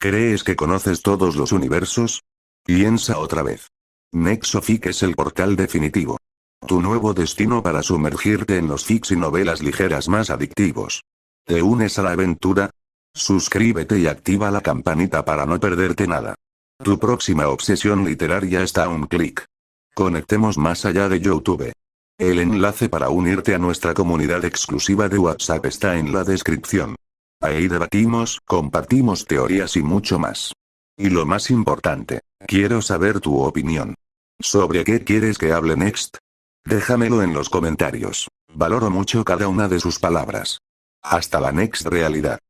¿Crees que conoces todos los universos? Piensa otra vez. Nexofic es el portal definitivo. Tu nuevo destino para sumergirte en los fics y novelas ligeras más adictivos. ¿Te unes a la aventura? Suscríbete y activa la campanita para no perderte nada. Tu próxima obsesión literaria está a un clic. Conectemos más allá de YouTube. El enlace para unirte a nuestra comunidad exclusiva de WhatsApp está en la descripción. Ahí debatimos, compartimos teorías y mucho más. Y lo más importante, quiero saber tu opinión. ¿Sobre qué quieres que hable next? Déjamelo en los comentarios. Valoro mucho cada una de sus palabras. Hasta la next realidad.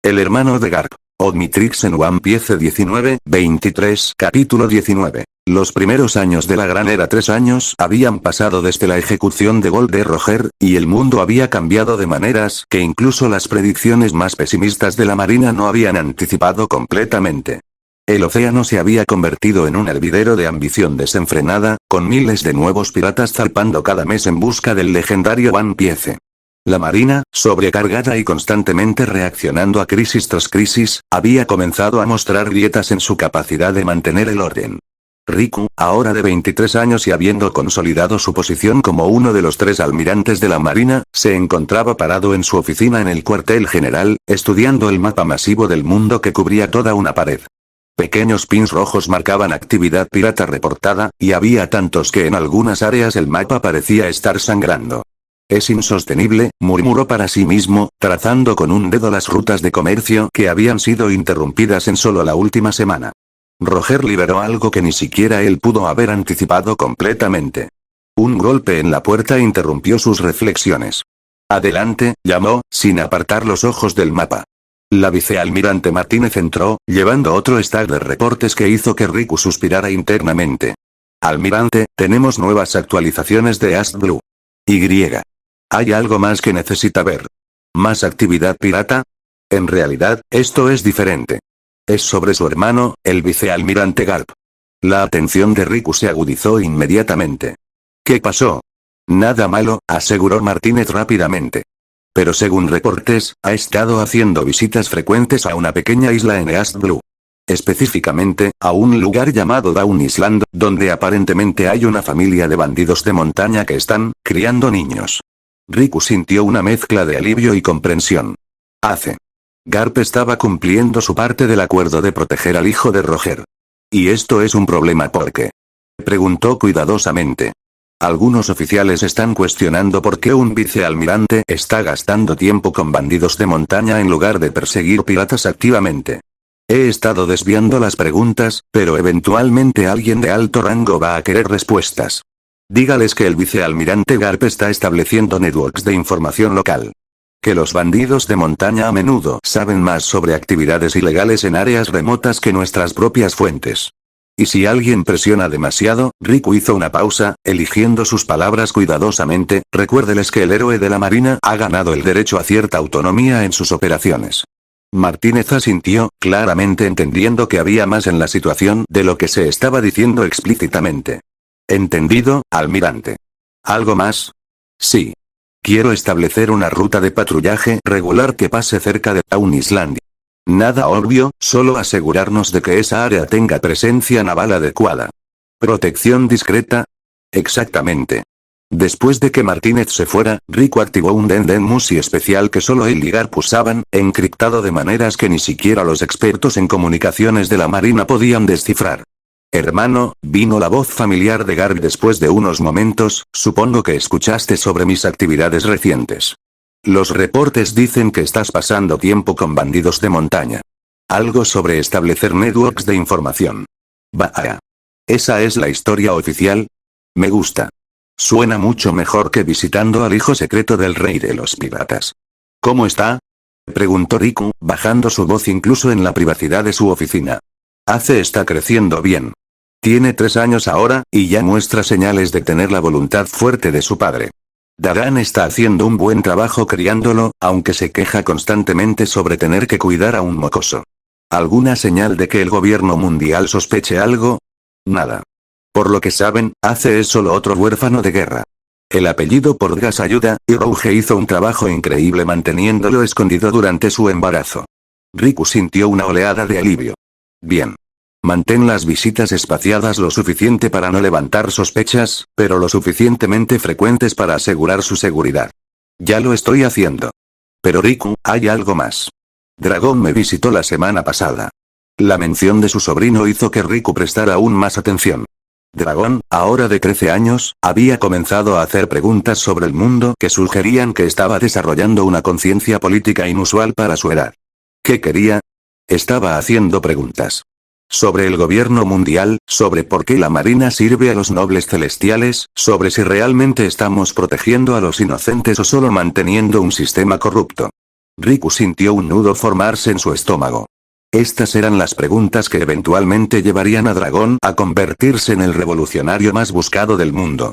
El hermano de Garp. Omnitrix en One Piece 19:23 Capítulo 19. Los primeros años de la Gran Era 3 años habían pasado desde la ejecución de Gold de Roger, y el mundo había cambiado de maneras que incluso las predicciones más pesimistas de la Marina no habían anticipado completamente. El océano se había convertido en un hervidero de ambición desenfrenada, con miles de nuevos piratas zarpando cada mes en busca del legendario One Piece. La Marina, sobrecargada y constantemente reaccionando a crisis tras crisis, había comenzado a mostrar grietas en su capacidad de mantener el orden. Riku, ahora de 23 años y habiendo consolidado su posición como uno de los 3 almirantes de la Marina, se encontraba parado en su oficina en el cuartel general, estudiando el mapa masivo del mundo que cubría toda una pared. Pequeños pins rojos marcaban actividad pirata reportada, y había tantos que en algunas áreas el mapa parecía estar sangrando. Es insostenible, murmuró para sí mismo, trazando con un dedo las rutas de comercio que habían sido interrumpidas en solo la última semana. Roger liberó algo que ni siquiera él pudo haber anticipado completamente. Un golpe en la puerta interrumpió sus reflexiones. Adelante, llamó, sin apartar los ojos del mapa. La vicealmirante Martínez entró, llevando otro stack de reportes que hizo que Riku suspirara internamente. Almirante, tenemos nuevas actualizaciones de East Blue. Y. ¿Hay algo más que necesita ver? ¿Más actividad pirata? En realidad, esto es diferente. Es sobre su hermano, el vicealmirante Garp. La atención de Riku se agudizó inmediatamente. ¿Qué pasó? Nada malo, aseguró Martínez rápidamente. Pero según reportes, ha estado haciendo visitas frecuentes a una pequeña isla en East Blue. Específicamente, a un lugar llamado Down Island, donde aparentemente hay una familia de bandidos de montaña que están criando niños. Riku sintió una mezcla de alivio y comprensión. Garp estaba cumpliendo su parte del acuerdo de proteger al hijo de Roger. ¿Y esto es un problema por qué? Preguntó cuidadosamente. Algunos oficiales están cuestionando por qué un vicealmirante está gastando tiempo con bandidos de montaña en lugar de perseguir piratas activamente. He estado desviando las preguntas, pero eventualmente alguien de alto rango va a querer respuestas. Dígales que el vicealmirante Garp está estableciendo networks de información local. Que los bandidos de montaña a menudo saben más sobre actividades ilegales en áreas remotas que nuestras propias fuentes. Y si alguien presiona demasiado, Riku hizo una pausa, eligiendo sus palabras cuidadosamente, recuérdeles que el héroe de la Marina ha ganado el derecho a cierta autonomía en sus operaciones. Martínez asintió, claramente entendiendo que había más en la situación de lo que se estaba diciendo explícitamente. Entendido, almirante. ¿Algo más? Sí. Quiero establecer una ruta de patrullaje regular que pase cerca de Town Island. Nada obvio, solo asegurarnos de que esa área tenga presencia naval adecuada. ¿Protección discreta? Exactamente. Después de que Martínez se fuera, Riku activó un Dendenmusi especial que solo él y Garp usaban, encriptado de maneras que ni siquiera los expertos en comunicaciones de la Marina podían descifrar. Hermano, vino la voz familiar de Garp después de unos momentos, supongo que escuchaste sobre mis actividades recientes. Los reportes dicen que estás pasando tiempo con bandidos de montaña. Algo sobre establecer networks de información. Vaya. ¿Esa es la historia oficial? Me gusta. Suena mucho mejor que visitando al hijo secreto del rey de los piratas. ¿Cómo está? Preguntó Riku, bajando su voz incluso en la privacidad de su oficina. Está creciendo bien. Tiene 3 años ahora, y ya muestra señales de tener la voluntad fuerte de su padre. Dagan está haciendo un buen trabajo criándolo, aunque se queja constantemente sobre tener que cuidar a un mocoso. ¿Alguna señal de que el gobierno mundial sospeche algo? Nada. Por lo que saben, es solo otro huérfano de guerra. El apellido Portgas ayuda, y Rouge hizo un trabajo increíble manteniéndolo escondido durante su embarazo. Riku sintió una oleada de alivio. Bien. Mantén las visitas espaciadas lo suficiente para no levantar sospechas, pero lo suficientemente frecuentes para asegurar su seguridad. Ya lo estoy haciendo. Pero Riku, hay algo más. Dragón me visitó la semana pasada. La mención de su sobrino hizo que Riku prestara aún más atención. Dragón, ahora de 13 años, había comenzado a hacer preguntas sobre el mundo que sugerían que estaba desarrollando una conciencia política inusual para su edad. ¿Qué quería? Estaba haciendo preguntas. Sobre el gobierno mundial, sobre por qué la marina sirve a los nobles celestiales, sobre si realmente estamos protegiendo a los inocentes o solo manteniendo un sistema corrupto. Riku sintió un nudo formarse en su estómago. Estas eran las preguntas que eventualmente llevarían a Dragón a convertirse en el revolucionario más buscado del mundo.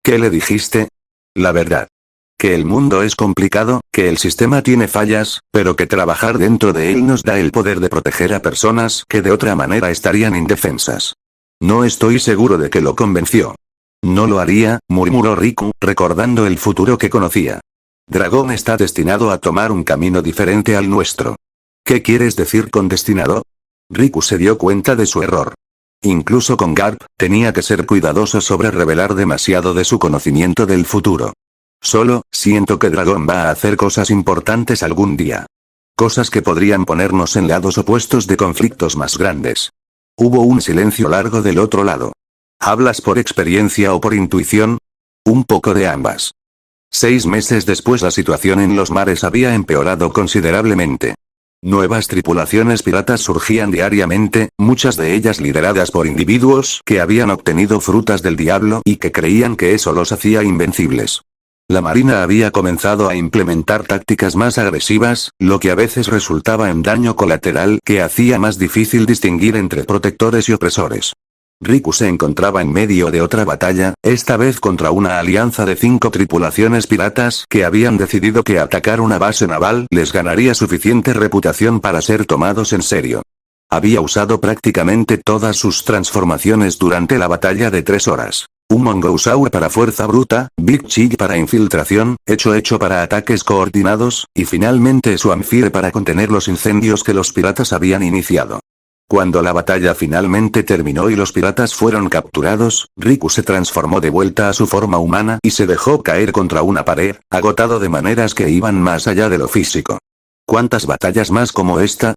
¿Qué le dijiste? La verdad. Que el mundo es complicado, que el sistema tiene fallas, pero que trabajar dentro de él nos da el poder de proteger a personas que de otra manera estarían indefensas. No estoy seguro de que lo convenció. No lo haría, murmuró Riku, recordando el futuro que conocía. Dragón está destinado a tomar un camino diferente al nuestro. ¿Qué quieres decir con destinado? Riku se dio cuenta de su error. Incluso con Garp, tenía que ser cuidadoso sobre revelar demasiado de su conocimiento del futuro. Solo, siento que Dragón va a hacer cosas importantes algún día. Cosas que podrían ponernos en lados opuestos de conflictos más grandes. Hubo un silencio largo del otro lado. ¿Hablas por experiencia o por intuición? Un poco de ambas. 6 meses después la situación en los mares había empeorado considerablemente. Nuevas tripulaciones piratas surgían diariamente, muchas de ellas lideradas por individuos que habían obtenido frutas del diablo y que creían que eso los hacía invencibles. La marina había comenzado a implementar tácticas más agresivas, lo que a veces resultaba en daño colateral que hacía más difícil distinguir entre protectores y opresores. Riku se encontraba en medio de otra batalla, esta vez contra una alianza de 5 tripulaciones piratas que habían decidido que atacar una base naval les ganaría suficiente reputación para ser tomados en serio. Había usado prácticamente todas sus transformaciones durante la batalla de 3 horas. Un Mongousaur para fuerza bruta, Big Chick para infiltración, Hecho para ataques coordinados, y finalmente Swampfire para contener los incendios que los piratas habían iniciado. Cuando la batalla finalmente terminó y los piratas fueron capturados, Riku se transformó de vuelta a su forma humana y se dejó caer contra una pared, agotado de maneras que iban más allá de lo físico. ¿Cuántas batallas más como esta?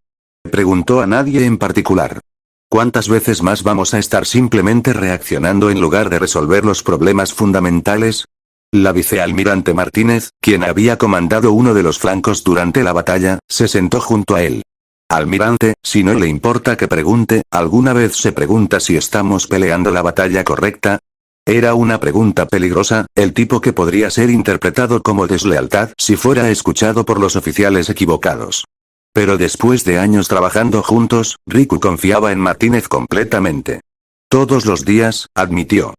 Preguntó a nadie en particular. ¿Cuántas veces más vamos a estar simplemente reaccionando en lugar de resolver los problemas fundamentales? La vicealmirante Martínez, quien había comandado uno de los flancos durante la batalla, se sentó junto a él. Almirante, si no le importa que pregunte, ¿alguna vez se pregunta si estamos peleando la batalla correcta? Era una pregunta peligrosa, el tipo que podría ser interpretado como deslealtad si fuera escuchado por los oficiales equivocados. Pero después de años trabajando juntos, Riku confiaba en Martínez completamente. Todos los días, admitió.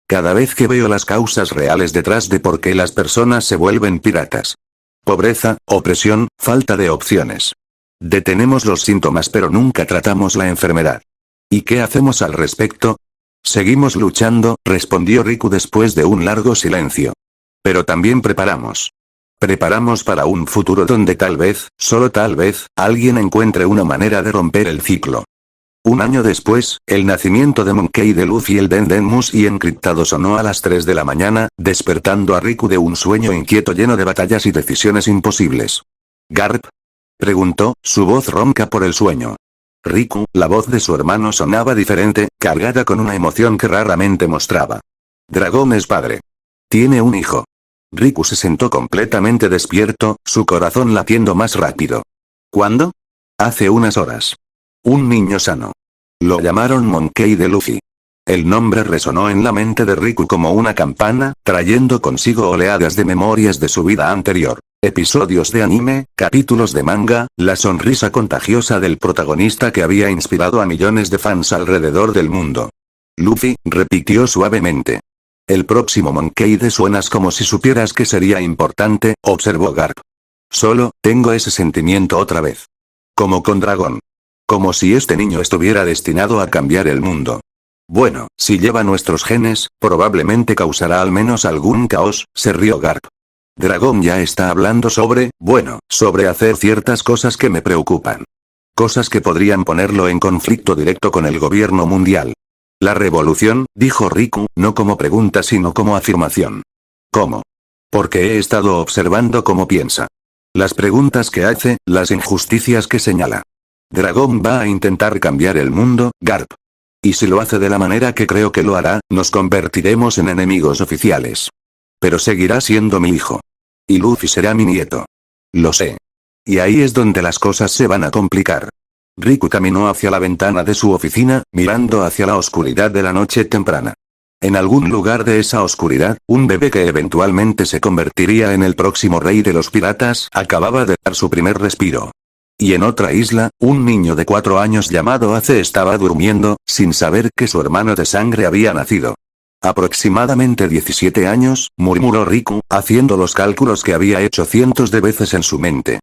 Cada vez que veo las causas reales detrás de por qué las personas se vuelven piratas. Pobreza, opresión, falta de opciones. Detenemos los síntomas pero nunca tratamos la enfermedad. ¿Y qué hacemos al respecto? Seguimos luchando, respondió Riku después de un largo silencio. Pero también preparamos. Preparamos para un futuro donde tal vez, solo tal vez, alguien encuentre una manera de romper el ciclo. Un año después, el nacimiento de Monkey D. Luffy el Dendenmus y encriptado sonó a las 3 de la mañana, despertando a Riku de un sueño inquieto lleno de batallas y decisiones imposibles. ¿Garp? Preguntó, su voz ronca por el sueño. Riku, la voz de su hermano sonaba diferente, cargada con una emoción que raramente mostraba. Dragón es padre. Tiene un hijo. Riku se sentó completamente despierto, su corazón latiendo más rápido. ¿Cuándo? Hace unas horas. Un niño sano. Lo llamaron Monkey D. Luffy. El nombre resonó en la mente de Riku como una campana, trayendo consigo oleadas de memorias de su vida anterior. Episodios de anime, capítulos de manga, la sonrisa contagiosa del protagonista que había inspirado a millones de fans alrededor del mundo. Luffy, repitió suavemente. El próximo Monkey D. Suenas como si supieras que sería importante, observó Garp. Solo, tengo ese sentimiento otra vez. Como con Dragón. Como si este niño estuviera destinado a cambiar el mundo. Bueno, si lleva nuestros genes, probablemente causará al menos algún caos, se rió Garp. Dragón ya está hablando sobre hacer ciertas cosas que me preocupan. Cosas que podrían ponerlo en conflicto directo con el gobierno mundial. La revolución, dijo Riku, no como pregunta sino como afirmación. ¿Cómo? Porque he estado observando cómo piensa. Las preguntas que hace, las injusticias que señala. Dragón va a intentar cambiar el mundo, Garp. Y si lo hace de la manera que creo que lo hará, nos convertiremos en enemigos oficiales. Pero seguirá siendo mi hijo. Y Luffy será mi nieto. Lo sé. Y ahí es donde las cosas se van a complicar. Riku caminó hacia la ventana de su oficina, mirando hacia la oscuridad de la noche temprana. En algún lugar de esa oscuridad, un bebé que eventualmente se convertiría en el próximo rey de los piratas, acababa de dar su primer respiro. Y en otra isla, un niño de 4 años llamado Ace estaba durmiendo, sin saber que su hermano de sangre había nacido. Aproximadamente 17 años, murmuró Riku, haciendo los cálculos que había hecho cientos de veces en su mente.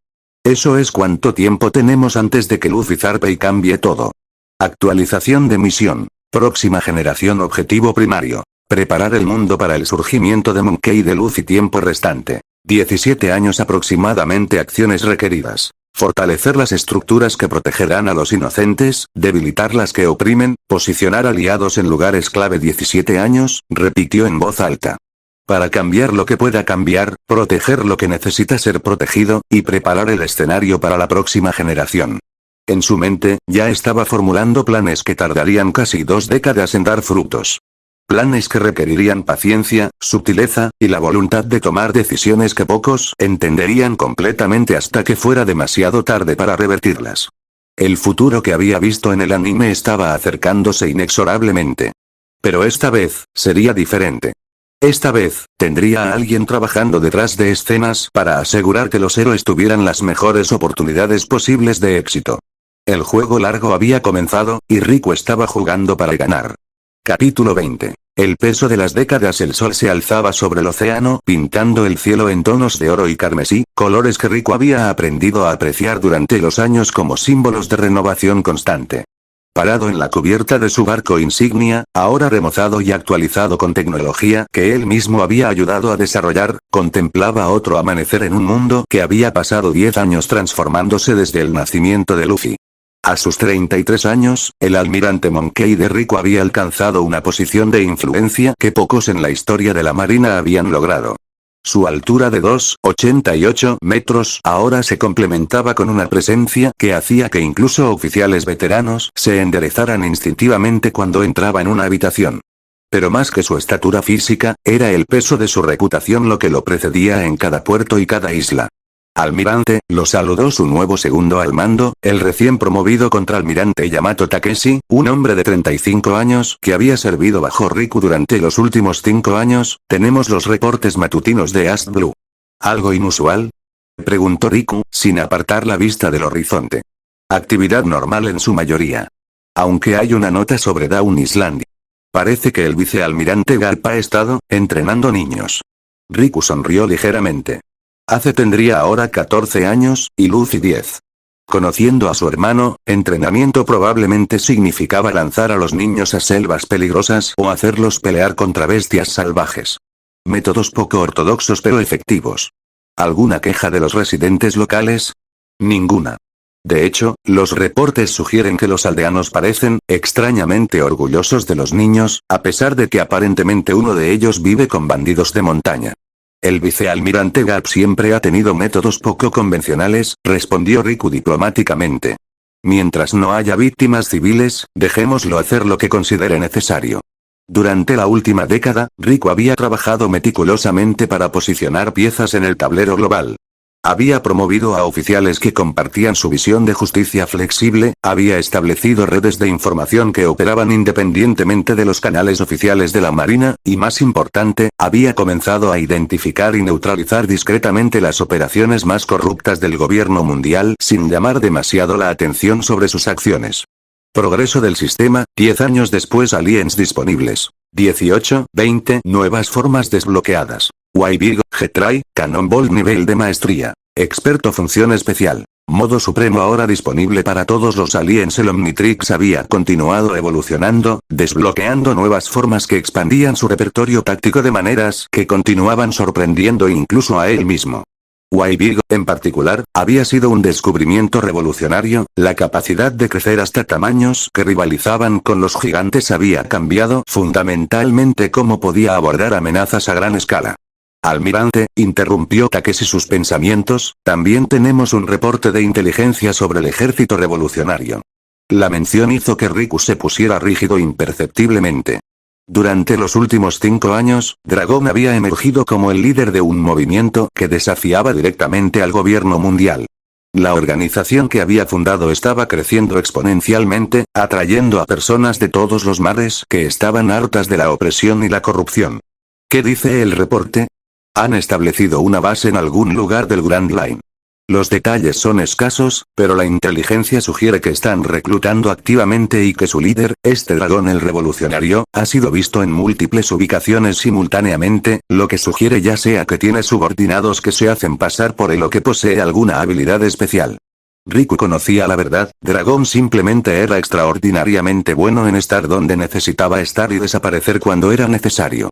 Eso es cuánto tiempo tenemos antes de que Luffy zarpe y cambie todo. Actualización de misión. Próxima generación objetivo primario. Preparar el mundo para el surgimiento de Monkey D. Luffy tiempo restante. 17 años aproximadamente acciones requeridas. Fortalecer las estructuras que protegerán a los inocentes, debilitar las que oprimen, posicionar aliados en lugares clave 17 años, repitió en voz alta. Para cambiar lo que pueda cambiar, proteger lo que necesita ser protegido, y preparar el escenario para la próxima generación. En su mente, ya estaba formulando planes que tardarían casi 2 décadas en dar frutos. Planes que requerirían paciencia, sutileza, y la voluntad de tomar decisiones que pocos entenderían completamente hasta que fuera demasiado tarde para revertirlas. El futuro que había visto en el anime estaba acercándose inexorablemente. Pero esta vez, sería diferente. Esta vez, tendría a alguien trabajando detrás de escenas para asegurar que los héroes tuvieran las mejores oportunidades posibles de éxito. El juego largo había comenzado, y Riku estaba jugando para ganar. Capítulo 20. El peso de las décadas. El sol se alzaba sobre el océano, pintando el cielo en tonos de oro y carmesí, colores que Riku había aprendido a apreciar durante los años como símbolos de renovación constante. Parado en la cubierta de su barco insignia, ahora remozado y actualizado con tecnología que él mismo había ayudado a desarrollar, contemplaba otro amanecer en un mundo que había pasado 10 años transformándose desde el nacimiento de Luffy. A sus 33 años, el almirante Monkey D. Riku había alcanzado una posición de influencia que pocos en la historia de la marina habían logrado. Su altura de 2,88 metros ahora se complementaba con una presencia que hacía que incluso oficiales veteranos se enderezaran instintivamente cuando entraba en una habitación. Pero más que su estatura física, era el peso de su reputación lo que lo precedía en cada puerto y cada isla. Almirante, lo saludó su nuevo segundo al mando, el recién promovido contraalmirante Yamato Takeshi, un hombre de 35 años que había servido bajo Riku durante los últimos 5 años. Tenemos los reportes matutinos de East Blue. ¿Algo inusual?, preguntó Riku, sin apartar la vista del horizonte. Actividad normal en su mayoría. Aunque hay una nota sobre Dawn Island. Parece que el vicealmirante Garp ha estado entrenando niños. Riku sonrió ligeramente. Ace tendría ahora 14 años, y Luffy 10. Conociendo a su hermano, entrenamiento probablemente significaba lanzar a los niños a selvas peligrosas o hacerlos pelear contra bestias salvajes. Métodos poco ortodoxos pero efectivos. ¿Alguna queja de los residentes locales? Ninguna. De hecho, los reportes sugieren que los aldeanos parecen, extrañamente orgullosos de los niños, a pesar de que aparentemente uno de ellos vive con bandidos de montaña. El vicealmirante Garp siempre ha tenido métodos poco convencionales, respondió Riku diplomáticamente. Mientras no haya víctimas civiles, dejémoslo hacer lo que considere necesario. Durante la última década, Riku había trabajado meticulosamente para posicionar piezas en el tablero global. Había promovido a oficiales que compartían su visión de justicia flexible, había establecido redes de información que operaban independientemente de los canales oficiales de la Marina, y más importante, había comenzado a identificar y neutralizar discretamente las operaciones más corruptas del gobierno mundial sin llamar demasiado la atención sobre sus acciones. Progreso del sistema, 10 años después aliens disponibles. 18, 20 nuevas formas desbloqueadas. Y-Big, G-Try, Cannonball nivel de maestría. Experto función especial. Modo supremo ahora disponible para todos los aliens. El Omnitrix había continuado evolucionando, desbloqueando nuevas formas que expandían su repertorio táctico de maneras que continuaban sorprendiendo incluso a él mismo. Big, en particular, había sido un descubrimiento revolucionario. La capacidad de crecer hasta tamaños que rivalizaban con los gigantes había cambiado fundamentalmente cómo podía abordar amenazas a gran escala. Almirante, interrumpió Takeshi sus pensamientos, también tenemos un reporte de inteligencia sobre el ejército revolucionario. La mención hizo que Riku se pusiera rígido imperceptiblemente. Durante los últimos 5 años, Dragón había emergido como el líder de un movimiento que desafiaba directamente al gobierno mundial. La organización que había fundado estaba creciendo exponencialmente, atrayendo a personas de todos los mares que estaban hartas de la opresión y la corrupción. ¿Qué dice el reporte? Han establecido una base en algún lugar del Grand Line. Los detalles son escasos, pero la inteligencia sugiere que están reclutando activamente y que su líder, este dragón el revolucionario, ha sido visto en múltiples ubicaciones simultáneamente, lo que sugiere ya sea que tiene subordinados que se hacen pasar por él o que posee alguna habilidad especial. Riku conocía la verdad, Dragón simplemente era extraordinariamente bueno en estar donde necesitaba estar y desaparecer cuando era necesario.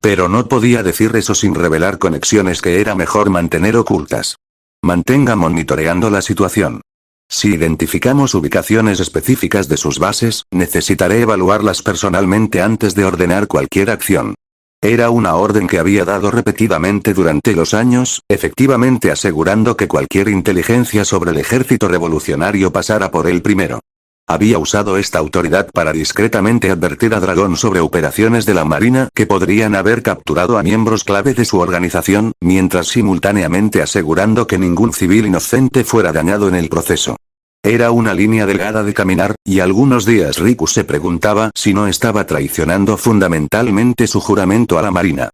Pero no podía decir eso sin revelar conexiones que era mejor mantener ocultas. Mantenga monitoreando la situación. Si identificamos ubicaciones específicas de sus bases, necesitaré evaluarlas personalmente antes de ordenar cualquier acción. Era una orden que había dado repetidamente durante los años, efectivamente asegurando que cualquier inteligencia sobre el ejército revolucionario pasara por él primero. Había usado esta autoridad para discretamente advertir a Dragón sobre operaciones de la Marina que podrían haber capturado a miembros clave de su organización, mientras simultáneamente asegurando que ningún civil inocente fuera dañado en el proceso. Era una línea delgada de caminar, y algunos días Riku se preguntaba si no estaba traicionando fundamentalmente su juramento a la Marina.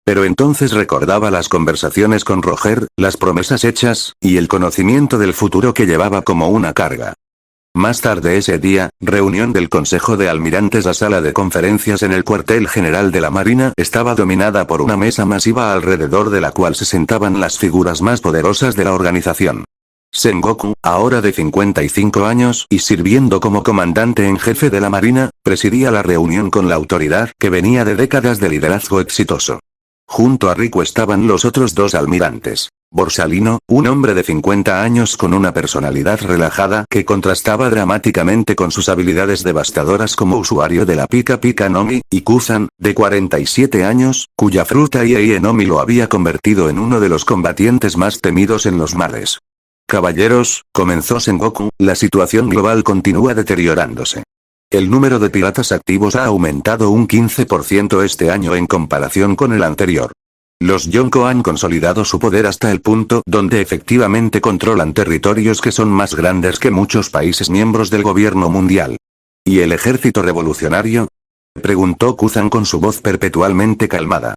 Pero entonces recordaba las conversaciones con Roger, las promesas hechas, y el conocimiento del futuro que llevaba como una carga. Más tarde ese día, reunión del Consejo de Almirantes. La sala de conferencias en el cuartel general de la Marina estaba dominada por una mesa masiva alrededor de la cual se sentaban las figuras más poderosas de la organización. Sengoku, ahora de 55 años y sirviendo como comandante en jefe de la Marina, presidía la reunión con la autoridad que venía de décadas de liderazgo exitoso. Junto a Riku estaban los otros 2 almirantes. Borsalino, un hombre de 50 años con una personalidad relajada que contrastaba dramáticamente con sus habilidades devastadoras como usuario de la Pika Pika Nomi, y Kuzan, de 47 años, cuya fruta Iei Nomi lo había convertido en uno de los combatientes más temidos en los mares. Caballeros, comenzó Sengoku, la situación global continúa deteriorándose. El número de piratas activos ha aumentado un 15% este año en comparación con el anterior. Los Yonko han consolidado su poder hasta el punto donde efectivamente controlan territorios que son más grandes que muchos países miembros del gobierno mundial. ¿Y el ejército revolucionario? Preguntó Kuzan con su voz perpetualmente calmada.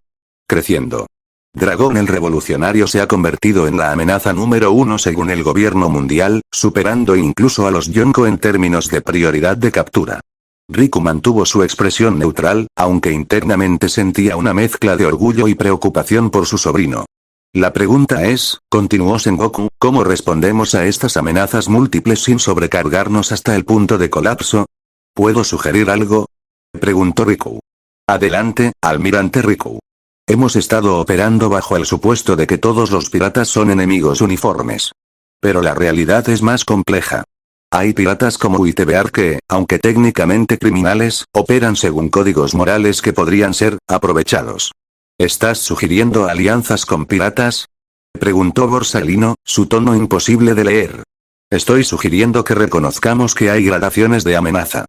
Creciendo. Dragón el revolucionario se ha convertido en la amenaza número 1 según el gobierno mundial, superando incluso a los Yonko en términos de prioridad de captura. Riku mantuvo su expresión neutral, aunque internamente sentía una mezcla de orgullo y preocupación por su sobrino. La pregunta es, continuó Sengoku, ¿cómo respondemos a estas amenazas múltiples sin sobrecargarnos hasta el punto de colapso? ¿Puedo sugerir algo? Preguntó Riku. Adelante, almirante Riku. Hemos estado operando bajo el supuesto de que todos los piratas son enemigos uniformes. Pero la realidad es más compleja. Hay piratas como Uitebear que, aunque técnicamente criminales, operan según códigos morales que podrían ser aprovechados. ¿Estás sugiriendo alianzas con piratas? Preguntó Borsalino, su tono imposible de leer. Estoy sugiriendo que reconozcamos que hay gradaciones de amenaza.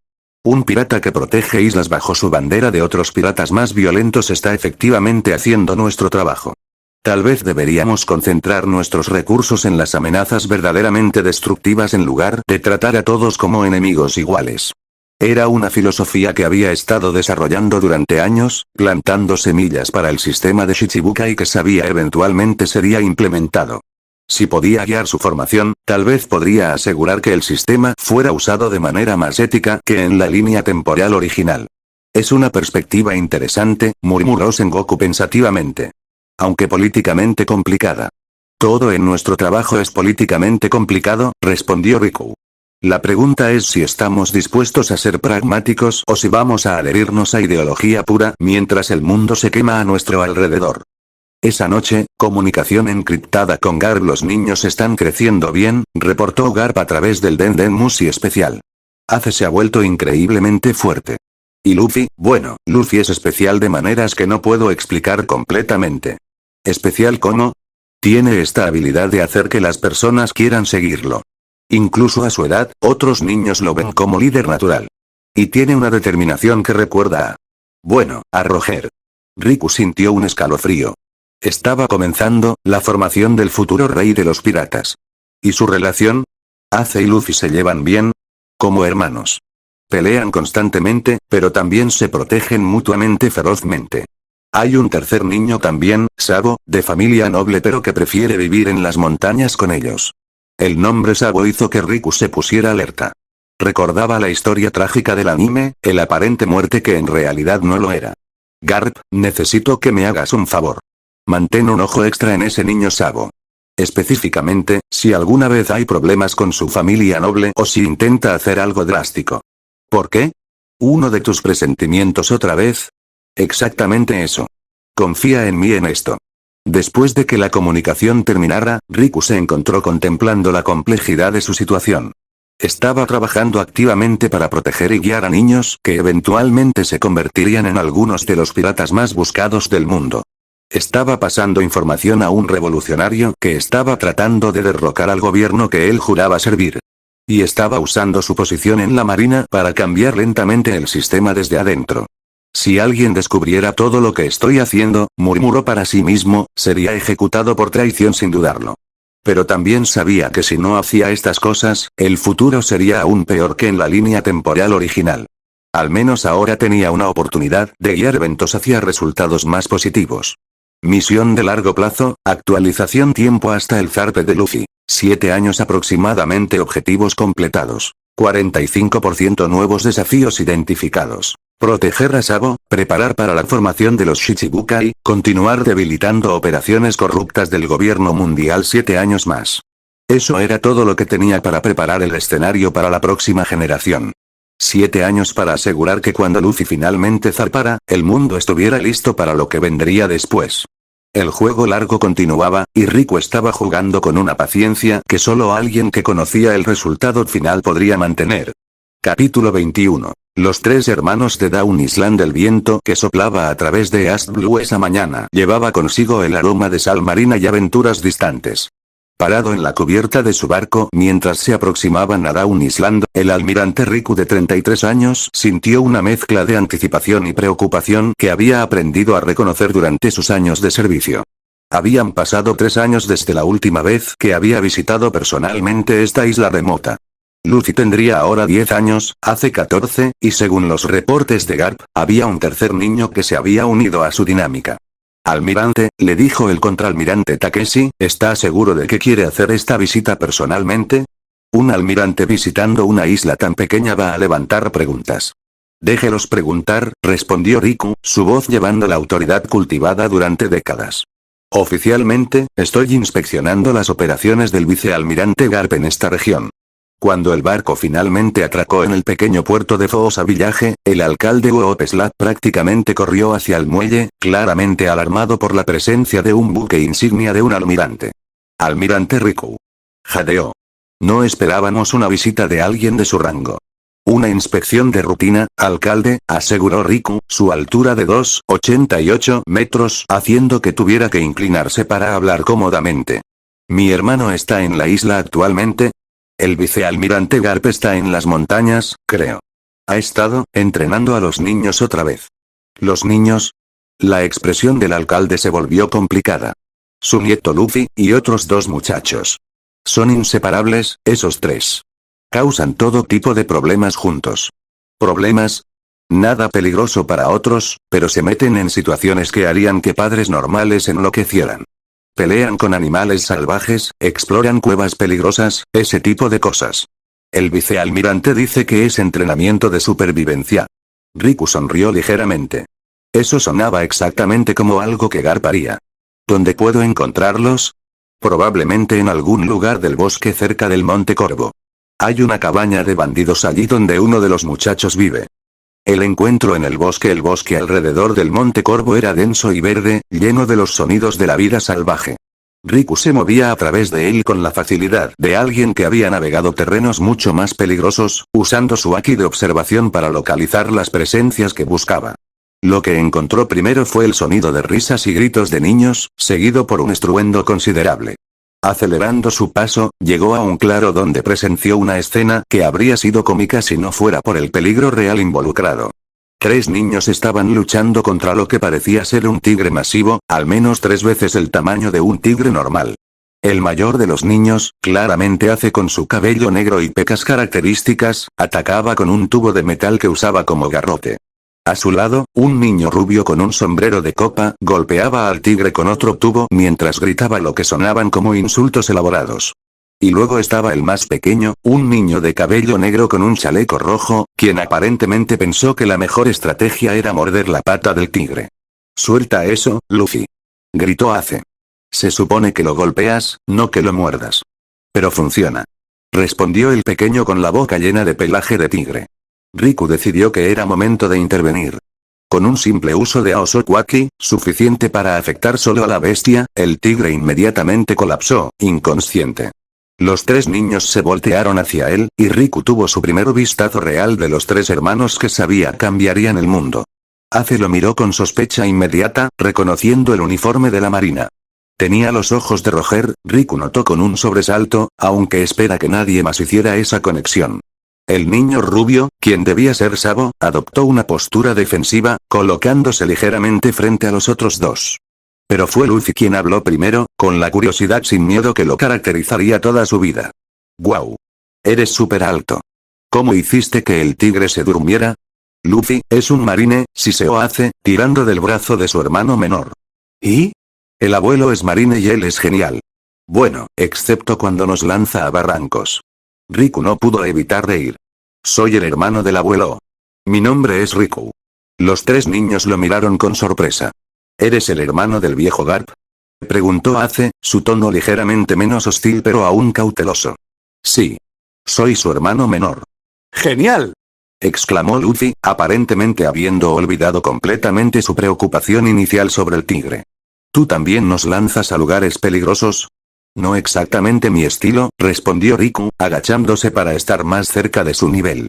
Un pirata que protege islas bajo su bandera de otros piratas más violentos está efectivamente haciendo nuestro trabajo. Tal vez deberíamos concentrar nuestros recursos en las amenazas verdaderamente destructivas en lugar de tratar a todos como enemigos iguales. Era una filosofía que había estado desarrollando durante años, plantando semillas para el sistema de Shichibukai y que sabía eventualmente sería implementado. Si podía guiar su formación, tal vez podría asegurar que el sistema fuera usado de manera más ética que en la línea temporal original. Es una perspectiva interesante, murmuró Sengoku pensativamente. Aunque políticamente complicada. Todo en nuestro trabajo es políticamente complicado, respondió Riku. La pregunta es si estamos dispuestos a ser pragmáticos o si vamos a adherirnos a ideología pura mientras el mundo se quema a nuestro alrededor. Esa noche, comunicación encriptada con Garp. Los niños están creciendo bien, reportó Garp a través del Den Musi especial. Ace se ha vuelto increíblemente fuerte. Y Luffy, bueno, Luffy es especial de maneras que no puedo explicar completamente. ¿Especial cómo? Tiene esta habilidad de hacer que las personas quieran seguirlo. Incluso a su edad, otros niños lo ven como líder natural. Y tiene una determinación que recuerda a Roger. Riku sintió un escalofrío. Estaba comenzando la formación del futuro rey de los piratas. ¿Y su relación? Ace y Luffy se llevan bien. Como hermanos. Pelean constantemente, pero también se protegen mutuamente ferozmente. Hay un tercer niño también, Sabo, de familia noble pero que prefiere vivir en las montañas con ellos. El nombre Sabo hizo que Riku se pusiera alerta. Recordaba la historia trágica del anime, el aparente muerte que en realidad no lo era. Garp, necesito que me hagas un favor. Mantén un ojo extra en ese niño Sabo. Específicamente, si alguna vez hay problemas con su familia noble o si intenta hacer algo drástico. ¿Por qué? ¿Uno de tus presentimientos otra vez? Exactamente eso. Confía en mí en esto. Después de que la comunicación terminara, Riku se encontró contemplando la complejidad de su situación. Estaba trabajando activamente para proteger y guiar a niños que eventualmente se convertirían en algunos de los piratas más buscados del mundo. Estaba pasando información a un revolucionario que estaba tratando de derrocar al gobierno que él juraba servir. Y estaba usando su posición en la marina para cambiar lentamente el sistema desde adentro. Si alguien descubriera todo lo que estoy haciendo, murmuró para sí mismo, sería ejecutado por traición sin dudarlo. Pero también sabía que si no hacía estas cosas, el futuro sería aún peor que en la línea temporal original. Al menos ahora tenía una oportunidad de guiar eventos hacia resultados más positivos. Misión de largo plazo, actualización tiempo hasta el zarpe de Luffy. 7 años aproximadamente objetivos completados. 45% nuevos desafíos identificados. Proteger a Sabo, preparar para la formación de los Shichibukai, continuar debilitando operaciones corruptas del gobierno mundial 7 años más. Eso era todo lo que tenía para preparar el escenario para la próxima generación. 7 años para asegurar que cuando Luffy finalmente zarpara, el mundo estuviera listo para lo que vendría después. El juego largo continuaba, y Riku estaba jugando con una paciencia que solo alguien que conocía el resultado final podría mantener. Capítulo 21. Los 3 hermanos de Dawn Island. El viento que soplaba a través de East Blue esa mañana llevaba consigo el aroma de sal marina y aventuras distantes. Parado en la cubierta de su barco mientras se aproximaban a Dawn Island, el almirante Riku de 33 años sintió una mezcla de anticipación y preocupación que había aprendido a reconocer durante sus años de servicio. Habían pasado 3 años desde la última vez que había visitado personalmente esta isla remota. Luffy tendría ahora 10 años, hace 14, y según los reportes de Garp, había un tercer niño que se había unido a su dinámica. Almirante, le dijo el contraalmirante Takeshi, ¿está seguro de que quiere hacer esta visita personalmente? Un almirante visitando una isla tan pequeña va a levantar preguntas. Déjelos preguntar, respondió Riku, su voz llevando la autoridad cultivada durante décadas. Oficialmente, estoy inspeccionando las operaciones del vicealmirante Garp en esta región. Cuando el barco finalmente atracó en el pequeño puerto de Fosa Village, el alcalde Uopeslat prácticamente corrió hacia el muelle, claramente alarmado por la presencia de un buque insignia de un almirante. Almirante Riku. Jadeó. No esperábamos una visita de alguien de su rango. Una inspección de rutina, alcalde, aseguró Riku, su altura de 2,88 metros, haciendo que tuviera que inclinarse para hablar cómodamente. Mi hermano está en la isla actualmente. El vicealmirante Garp está en las montañas, creo. Ha estado entrenando a los niños otra vez. ¿Los niños? La expresión del alcalde se volvió complicada. Su nieto Luffy, y otros 2 muchachos. Son inseparables, esos 3. Causan todo tipo de problemas juntos. ¿Problemas? Nada peligroso para otros, pero se meten en situaciones que harían que padres normales enloquecieran. Pelean con animales salvajes, exploran cuevas peligrosas, ese tipo de cosas. El vicealmirante dice que es entrenamiento de supervivencia. Riku sonrió ligeramente. Eso sonaba exactamente como algo que Garp haría. ¿Dónde puedo encontrarlos? Probablemente en algún lugar del bosque cerca del Monte Corvo. Hay una cabaña de bandidos allí donde uno de los muchachos vive. El encuentro en el bosque alrededor del Monte Corvo era denso y verde, lleno de los sonidos de la vida salvaje. Riku se movía a través de él con la facilidad de alguien que había navegado terrenos mucho más peligrosos, usando su haki de observación para localizar las presencias que buscaba. Lo que encontró primero fue el sonido de risas y gritos de niños, seguido por un estruendo considerable. Acelerando su paso, llegó a un claro donde presenció una escena que habría sido cómica si no fuera por el peligro real involucrado. 3 niños estaban luchando contra lo que parecía ser un tigre masivo, al menos 3 veces el tamaño de un tigre normal. El mayor de los niños, claramente Ace con su cabello negro y pecas características, atacaba con un tubo de metal que usaba como garrote. A su lado, un niño rubio con un sombrero de copa golpeaba al tigre con otro tubo mientras gritaba lo que sonaban como insultos elaborados. Y luego estaba el más pequeño, un niño de cabello negro con un chaleco rojo, quien aparentemente pensó que la mejor estrategia era morder la pata del tigre. «Suelta eso, Luffy», gritó Ace. «Se supone que lo golpeas, no que lo muerdas». «Pero funciona», respondió el pequeño con la boca llena de pelaje de tigre. Riku decidió que era momento de intervenir. Con un simple uso de Aosoku Haki, suficiente para afectar solo a la bestia, el tigre inmediatamente colapsó, inconsciente. Los 3 niños se voltearon hacia él, y Riku tuvo su primer vistazo real de los 3 hermanos que sabía cambiarían el mundo. Ace lo miró con sospecha inmediata, reconociendo el uniforme de la marina. Tenía los ojos de Roger, Riku notó con un sobresalto, aunque espera que nadie más hiciera esa conexión. El niño rubio, quien debía ser Sabo, adoptó una postura defensiva, colocándose ligeramente frente a los otros 2. Pero fue Luffy quien habló primero, con la curiosidad sin miedo que lo caracterizaría toda su vida. «¡Guau! Eres súper alto. ¿Cómo hiciste que el tigre se durmiera?» «Luffy, es un marine», siseó Ace, tirando del brazo de su hermano menor. «¿Y? El abuelo es marine y él es genial. Bueno, excepto cuando nos lanza a barrancos». Riku no pudo evitar reír. «Soy el hermano del abuelo. Mi nombre es Riku». Los 3 niños lo miraron con sorpresa. «¿Eres el hermano del viejo Garp?», preguntó Ace, su tono ligeramente menos hostil pero aún cauteloso. «Sí. Soy su hermano menor». «¡Genial!», exclamó Luffy, aparentemente habiendo olvidado completamente su preocupación inicial sobre el tigre. «¿Tú también nos lanzas a lugares peligrosos?». «No exactamente mi estilo», respondió Riku, agachándose para estar más cerca de su nivel.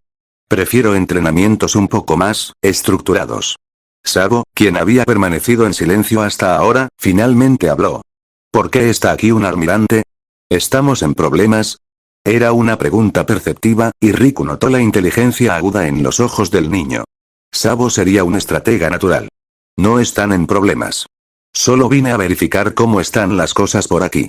«Prefiero entrenamientos un poco más estructurados». Sabo, quien había permanecido en silencio hasta ahora, finalmente habló. «¿Por qué está aquí un almirante? ¿Estamos en problemas?». Era una pregunta perceptiva, y Riku notó la inteligencia aguda en los ojos del niño. Sabo sería un estratega natural. «No están en problemas. Solo vine a verificar cómo están las cosas por aquí.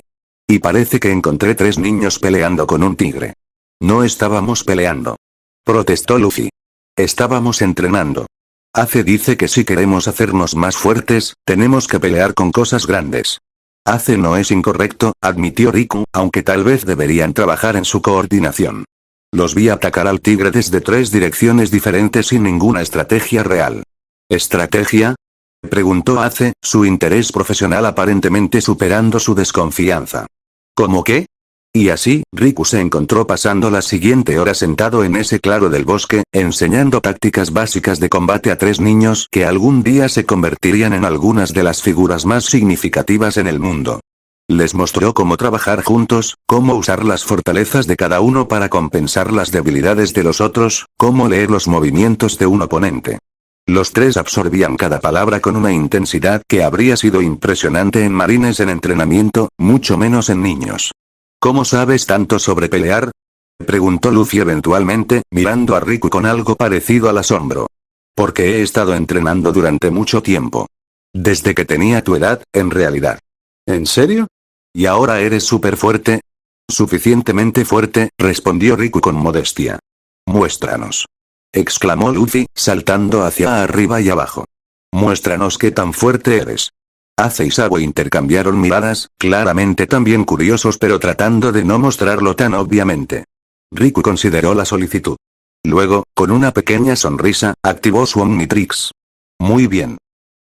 Y parece que encontré 3 niños peleando con un tigre». «No estábamos peleando», protestó Luffy. «Estábamos entrenando. Ace dice que si queremos hacernos más fuertes, tenemos que pelear con cosas grandes». «Ace no es incorrecto», admitió Riku, aunque tal vez deberían trabajar en su coordinación. «Los vi atacar al tigre desde 3 direcciones diferentes sin ninguna estrategia real». «¿Estrategia?», preguntó Ace, su interés profesional aparentemente superando su desconfianza. «¿Cómo qué?». Y así, Riku se encontró pasando la siguiente hora sentado en ese claro del bosque, enseñando tácticas básicas de combate a 3 niños que algún día se convertirían en algunas de las figuras más significativas en el mundo. Les mostró cómo trabajar juntos, cómo usar las fortalezas de cada uno para compensar las debilidades de los otros, cómo leer los movimientos de un oponente. Los 3 absorbían cada palabra con una intensidad que habría sido impresionante en marines en entrenamiento, mucho menos en niños. «¿Cómo sabes tanto sobre pelear?», preguntó Luffy eventualmente, mirando a Riku con algo parecido al asombro. «Porque he estado entrenando durante mucho tiempo. Desde que tenía tu edad, en realidad». «¿En serio? ¿Y ahora eres súper fuerte?». «Suficientemente fuerte», respondió Riku con modestia. «Muéstranos», exclamó Luffy, saltando hacia arriba y abajo. «Muéstranos qué tan fuerte eres». Ace y Sabo intercambiaron miradas, claramente también curiosos pero tratando de no mostrarlo tan obviamente. Riku consideró la solicitud. Luego, con una pequeña sonrisa, activó su Omnitrix. «Muy bien.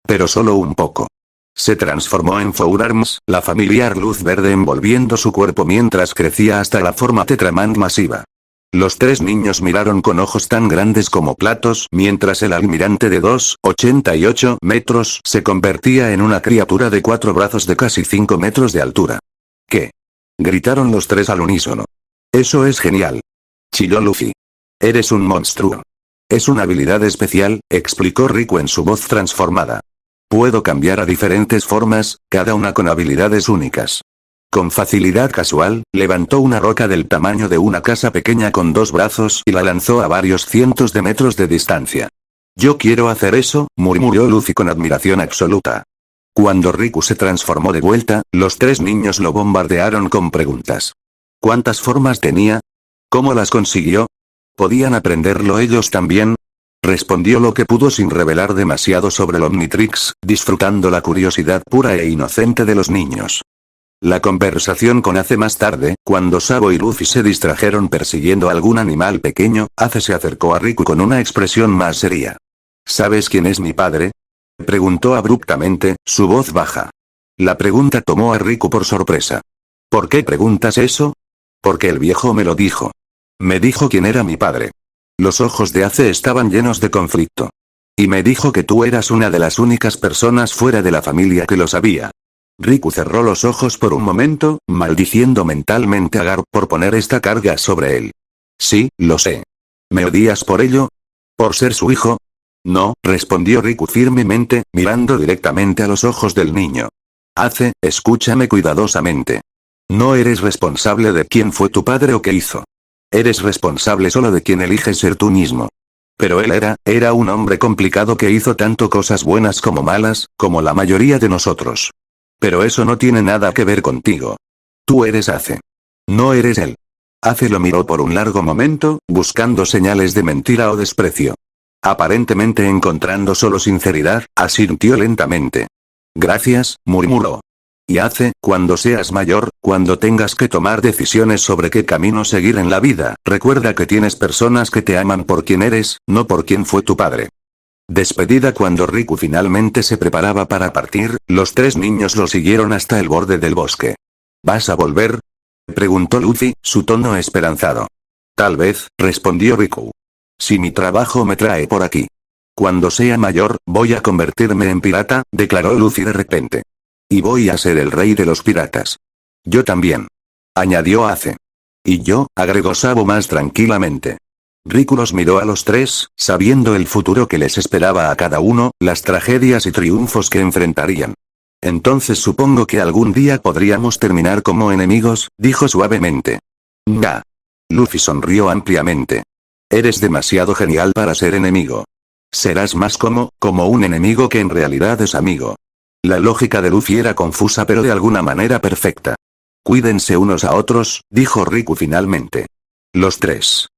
Pero solo un poco». Se transformó en Four Arms, la familiar luz verde envolviendo su cuerpo mientras crecía hasta la forma Tetraman masiva. Los tres niños miraron con ojos tan grandes como platos mientras el almirante de 2,88 metros se convertía en una criatura de 4 brazos de casi 5 metros de altura. ¿Qué? Gritaron los tres al unísono. Eso es genial. Chilló Luffy. Eres un monstruo. Es una habilidad especial, explicó Riku en su voz transformada. Puedo cambiar a diferentes formas, cada una con habilidades únicas. Con facilidad casual, levantó una roca del tamaño de una casa pequeña con 2 brazos y la lanzó a varios cientos de metros de distancia. Yo quiero hacer eso, murmuró Luffy con admiración absoluta. Cuando Riku se transformó de vuelta, los tres niños lo bombardearon con preguntas. ¿Cuántas formas tenía? ¿Cómo las consiguió? ¿Podían aprenderlo ellos también? Respondió lo que pudo sin revelar demasiado sobre el Omnitrix, disfrutando la curiosidad pura e inocente de los niños. La conversación con Ace más tarde, cuando Sabo y Luffy se distrajeron persiguiendo algún animal pequeño, Ace se acercó a Riku con una expresión más seria. ¿Sabes quién es mi padre? Preguntó abruptamente, su voz baja. La pregunta tomó a Riku por sorpresa. ¿Por qué preguntas eso? Porque el viejo me lo dijo. Me dijo quién era mi padre. Los ojos de Ace estaban llenos de conflicto. Y me dijo que tú eras una de las únicas personas fuera de la familia que lo sabía. Riku cerró los ojos por un momento, maldiciendo mentalmente a Garp por poner esta carga sobre él. Sí, lo sé. ¿Me odias por ello? ¿Por ser su hijo? No, respondió Riku firmemente, mirando directamente a los ojos del niño. Ace, escúchame cuidadosamente. No eres responsable de quién fue tu padre o qué hizo. Eres responsable solo de quien eliges ser tú mismo. Pero él era un hombre complicado que hizo tanto cosas buenas como malas, como la mayoría de nosotros. Pero eso no tiene nada que ver contigo. Tú eres Ace. No eres él. Ace lo miró por un largo momento, buscando señales de mentira o desprecio. Aparentemente encontrando solo sinceridad, asintió lentamente. Gracias, murmuró. Y Ace, cuando seas mayor, cuando tengas que tomar decisiones sobre qué camino seguir en la vida, recuerda que tienes personas que te aman por quien eres, no por quien fue tu padre. Despedida cuando Riku finalmente se preparaba para partir, los tres niños lo siguieron hasta el borde del bosque. ¿Vas a volver? Preguntó Luffy, su tono esperanzado. Tal vez, respondió Riku. Si mi trabajo me trae por aquí. Cuando sea mayor, voy a convertirme en pirata, declaró Luffy de repente. Y voy a ser el rey de los piratas. Yo también. Añadió Ace. Y yo, agregó Sabo más tranquilamente. Riku los miró a los tres, sabiendo el futuro que les esperaba a cada uno, las tragedias y triunfos que enfrentarían. Entonces supongo que algún día podríamos terminar como enemigos, dijo suavemente. Ya. Luffy sonrió ampliamente. Eres demasiado genial para ser enemigo. Serás más como un enemigo que en realidad es amigo. La lógica de Luffy era confusa pero de alguna manera perfecta. Cuídense unos a otros, dijo Riku finalmente. Los tres.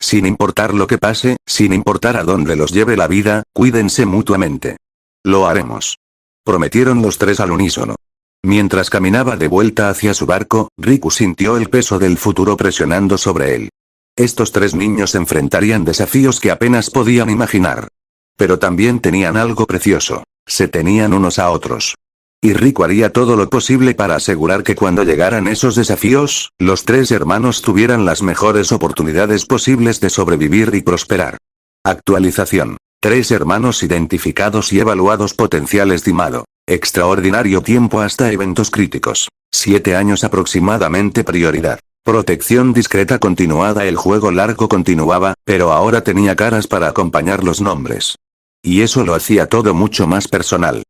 Sin importar lo que pase, sin importar a dónde los lleve la vida, cuídense mutuamente. Lo haremos. Prometieron los tres al unísono. Mientras caminaba de vuelta hacia su barco, Riku sintió el peso del futuro presionando sobre él. Estos tres niños enfrentarían desafíos que apenas podían imaginar. Pero también tenían algo precioso. Se tenían unos a otros. Y Riku haría todo lo posible para asegurar que cuando llegaran esos desafíos, los tres hermanos tuvieran las mejores oportunidades posibles de sobrevivir y prosperar. Actualización. 3 hermanos identificados y evaluados potenciales timado. Extraordinario tiempo hasta eventos críticos. 7 años aproximadamente prioridad. Protección discreta continuada. El juego largo continuaba, pero ahora tenía caras para acompañar los nombres. Y eso lo hacía todo mucho más personal.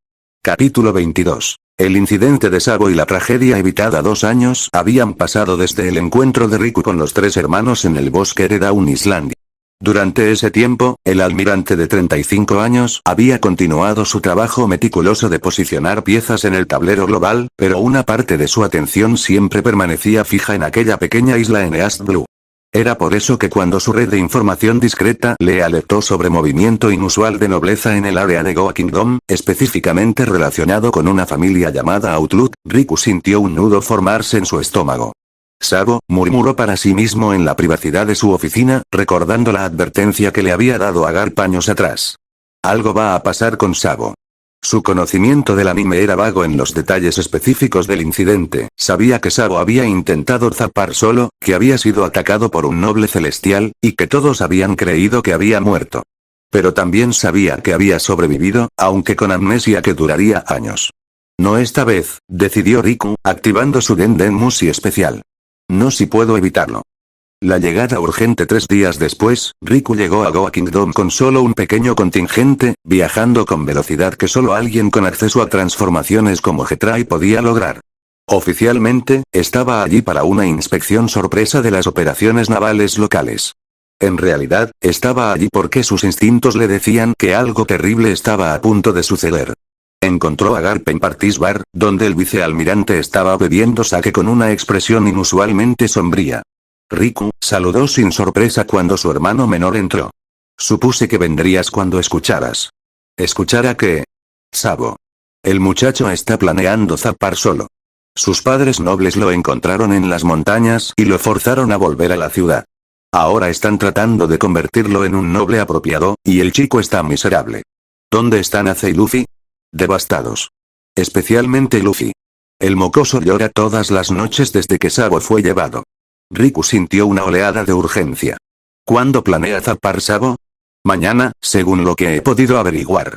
Capítulo 22. El incidente de Sabo y la tragedia evitada. 2 años habían pasado desde el encuentro de Riku con los tres hermanos en el bosque de Down Island. Durante ese tiempo, el almirante de 35 años había continuado su trabajo meticuloso de posicionar piezas en el tablero global, pero una parte de su atención siempre permanecía fija en aquella pequeña isla en East Blue. Era por eso que cuando su red de información discreta le alertó sobre movimiento inusual de nobleza en el área de Goa Kingdom, específicamente relacionado con una familia llamada Outlook, Riku sintió un nudo formarse en su estómago. Sabo, murmuró para sí mismo en la privacidad de su oficina, recordando la advertencia que le había dado a Garp años atrás. Algo va a pasar con Sabo. Su conocimiento del anime era vago en los detalles específicos del incidente. Sabía que Sabo había intentado zapar solo, que había sido atacado por un noble celestial, y que todos habían creído que había muerto. Pero también sabía que había sobrevivido, aunque con amnesia que duraría años. No esta vez, decidió Riku, activando su Dendenmushi especial. No si puedo evitarlo. La llegada urgente 3 días después, Riku llegó a Goa Kingdom con solo un pequeño contingente, viajando con velocidad que solo alguien con acceso a transformaciones como Getrai podía lograr. Oficialmente, estaba allí para una inspección sorpresa de las operaciones navales locales. En realidad, estaba allí porque sus instintos le decían que algo terrible estaba a punto de suceder. Encontró a Garp en Partis Bar, donde el vicealmirante estaba bebiendo sake con una expresión inusualmente sombría. Riku saludó sin sorpresa cuando su hermano menor entró. Supuse que vendrías cuando escucharas. ¿Escuchara qué? Sabo. El muchacho está planeando zapar solo. Sus padres nobles lo encontraron en las montañas y lo forzaron a volver a la ciudad. Ahora están tratando de convertirlo en un noble apropiado, y el chico está miserable. ¿Dónde están Ace y Luffy? Devastados. Especialmente Luffy. El mocoso llora todas las noches desde que Sabo fue llevado. Riku sintió una oleada de urgencia. ¿Cuándo planea zapar Sabo? Mañana, según lo que he podido averiguar.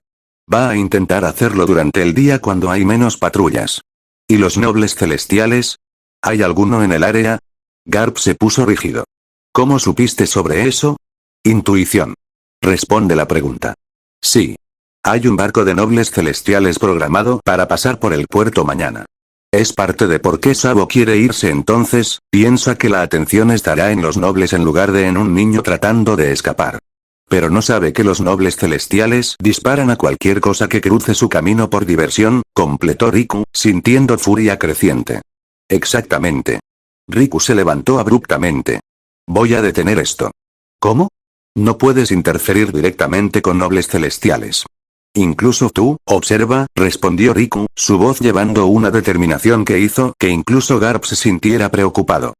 Va a intentar hacerlo durante el día cuando hay menos patrullas. ¿Y los nobles celestiales? ¿Hay alguno en el área? Garp se puso rígido. ¿Cómo supiste sobre eso? Intuición. Responde la pregunta. Sí. Hay un barco de nobles celestiales programado para pasar por el puerto mañana. Es parte de por qué Sabo quiere irse entonces, piensa que la atención estará en los nobles en lugar de en un niño tratando de escapar. Pero no sabe que los nobles celestiales disparan a cualquier cosa que cruce su camino por diversión, completó Riku, sintiendo furia creciente. Exactamente. Riku se levantó abruptamente. Voy a detener esto. ¿Cómo? No puedes interferir directamente con nobles celestiales. Incluso tú, observa, respondió Riku, su voz llevando una determinación que hizo que incluso Garp se sintiera preocupado.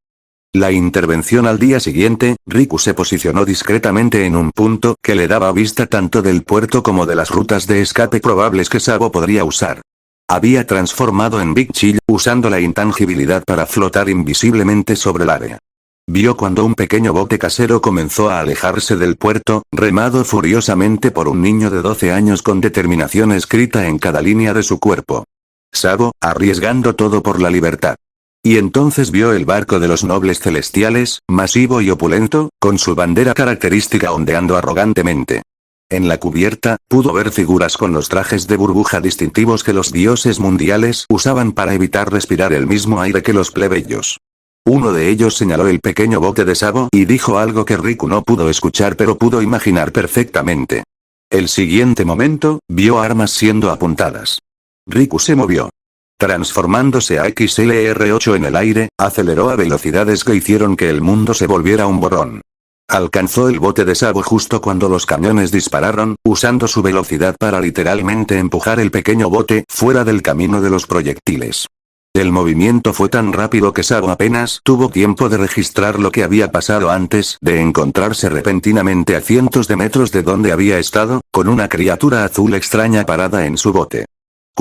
La intervención al día siguiente, Riku se posicionó discretamente en un punto que le daba vista tanto del puerto como de las rutas de escape probables que Sabo podría usar. Había transformado en Big Chill, usando la intangibilidad para flotar invisiblemente sobre el área. Vio cuando un pequeño bote casero comenzó a alejarse del puerto, remado furiosamente por un niño de 12 años con determinación escrita en cada línea de su cuerpo. Sabo, arriesgando todo por la libertad. Y entonces vio el barco de los nobles celestiales, masivo y opulento, con su bandera característica ondeando arrogantemente. En la cubierta, pudo ver figuras con los trajes de burbuja distintivos que los dioses mundiales usaban para evitar respirar el mismo aire que los plebeyos. Uno de ellos señaló el pequeño bote de Sabo y dijo algo que Riku no pudo escuchar pero pudo imaginar perfectamente. El siguiente momento, vio armas siendo apuntadas. Riku se movió. Transformándose a XLR8 en el aire, aceleró a velocidades que hicieron que el mundo se volviera un borrón. Alcanzó el bote de Sabo justo cuando los cañones dispararon, usando su velocidad para literalmente empujar el pequeño bote fuera del camino de los proyectiles. El movimiento fue tan rápido que Sabo apenas tuvo tiempo de registrar lo que había pasado antes de encontrarse repentinamente a cientos de metros de donde había estado, con una criatura azul extraña parada en su bote.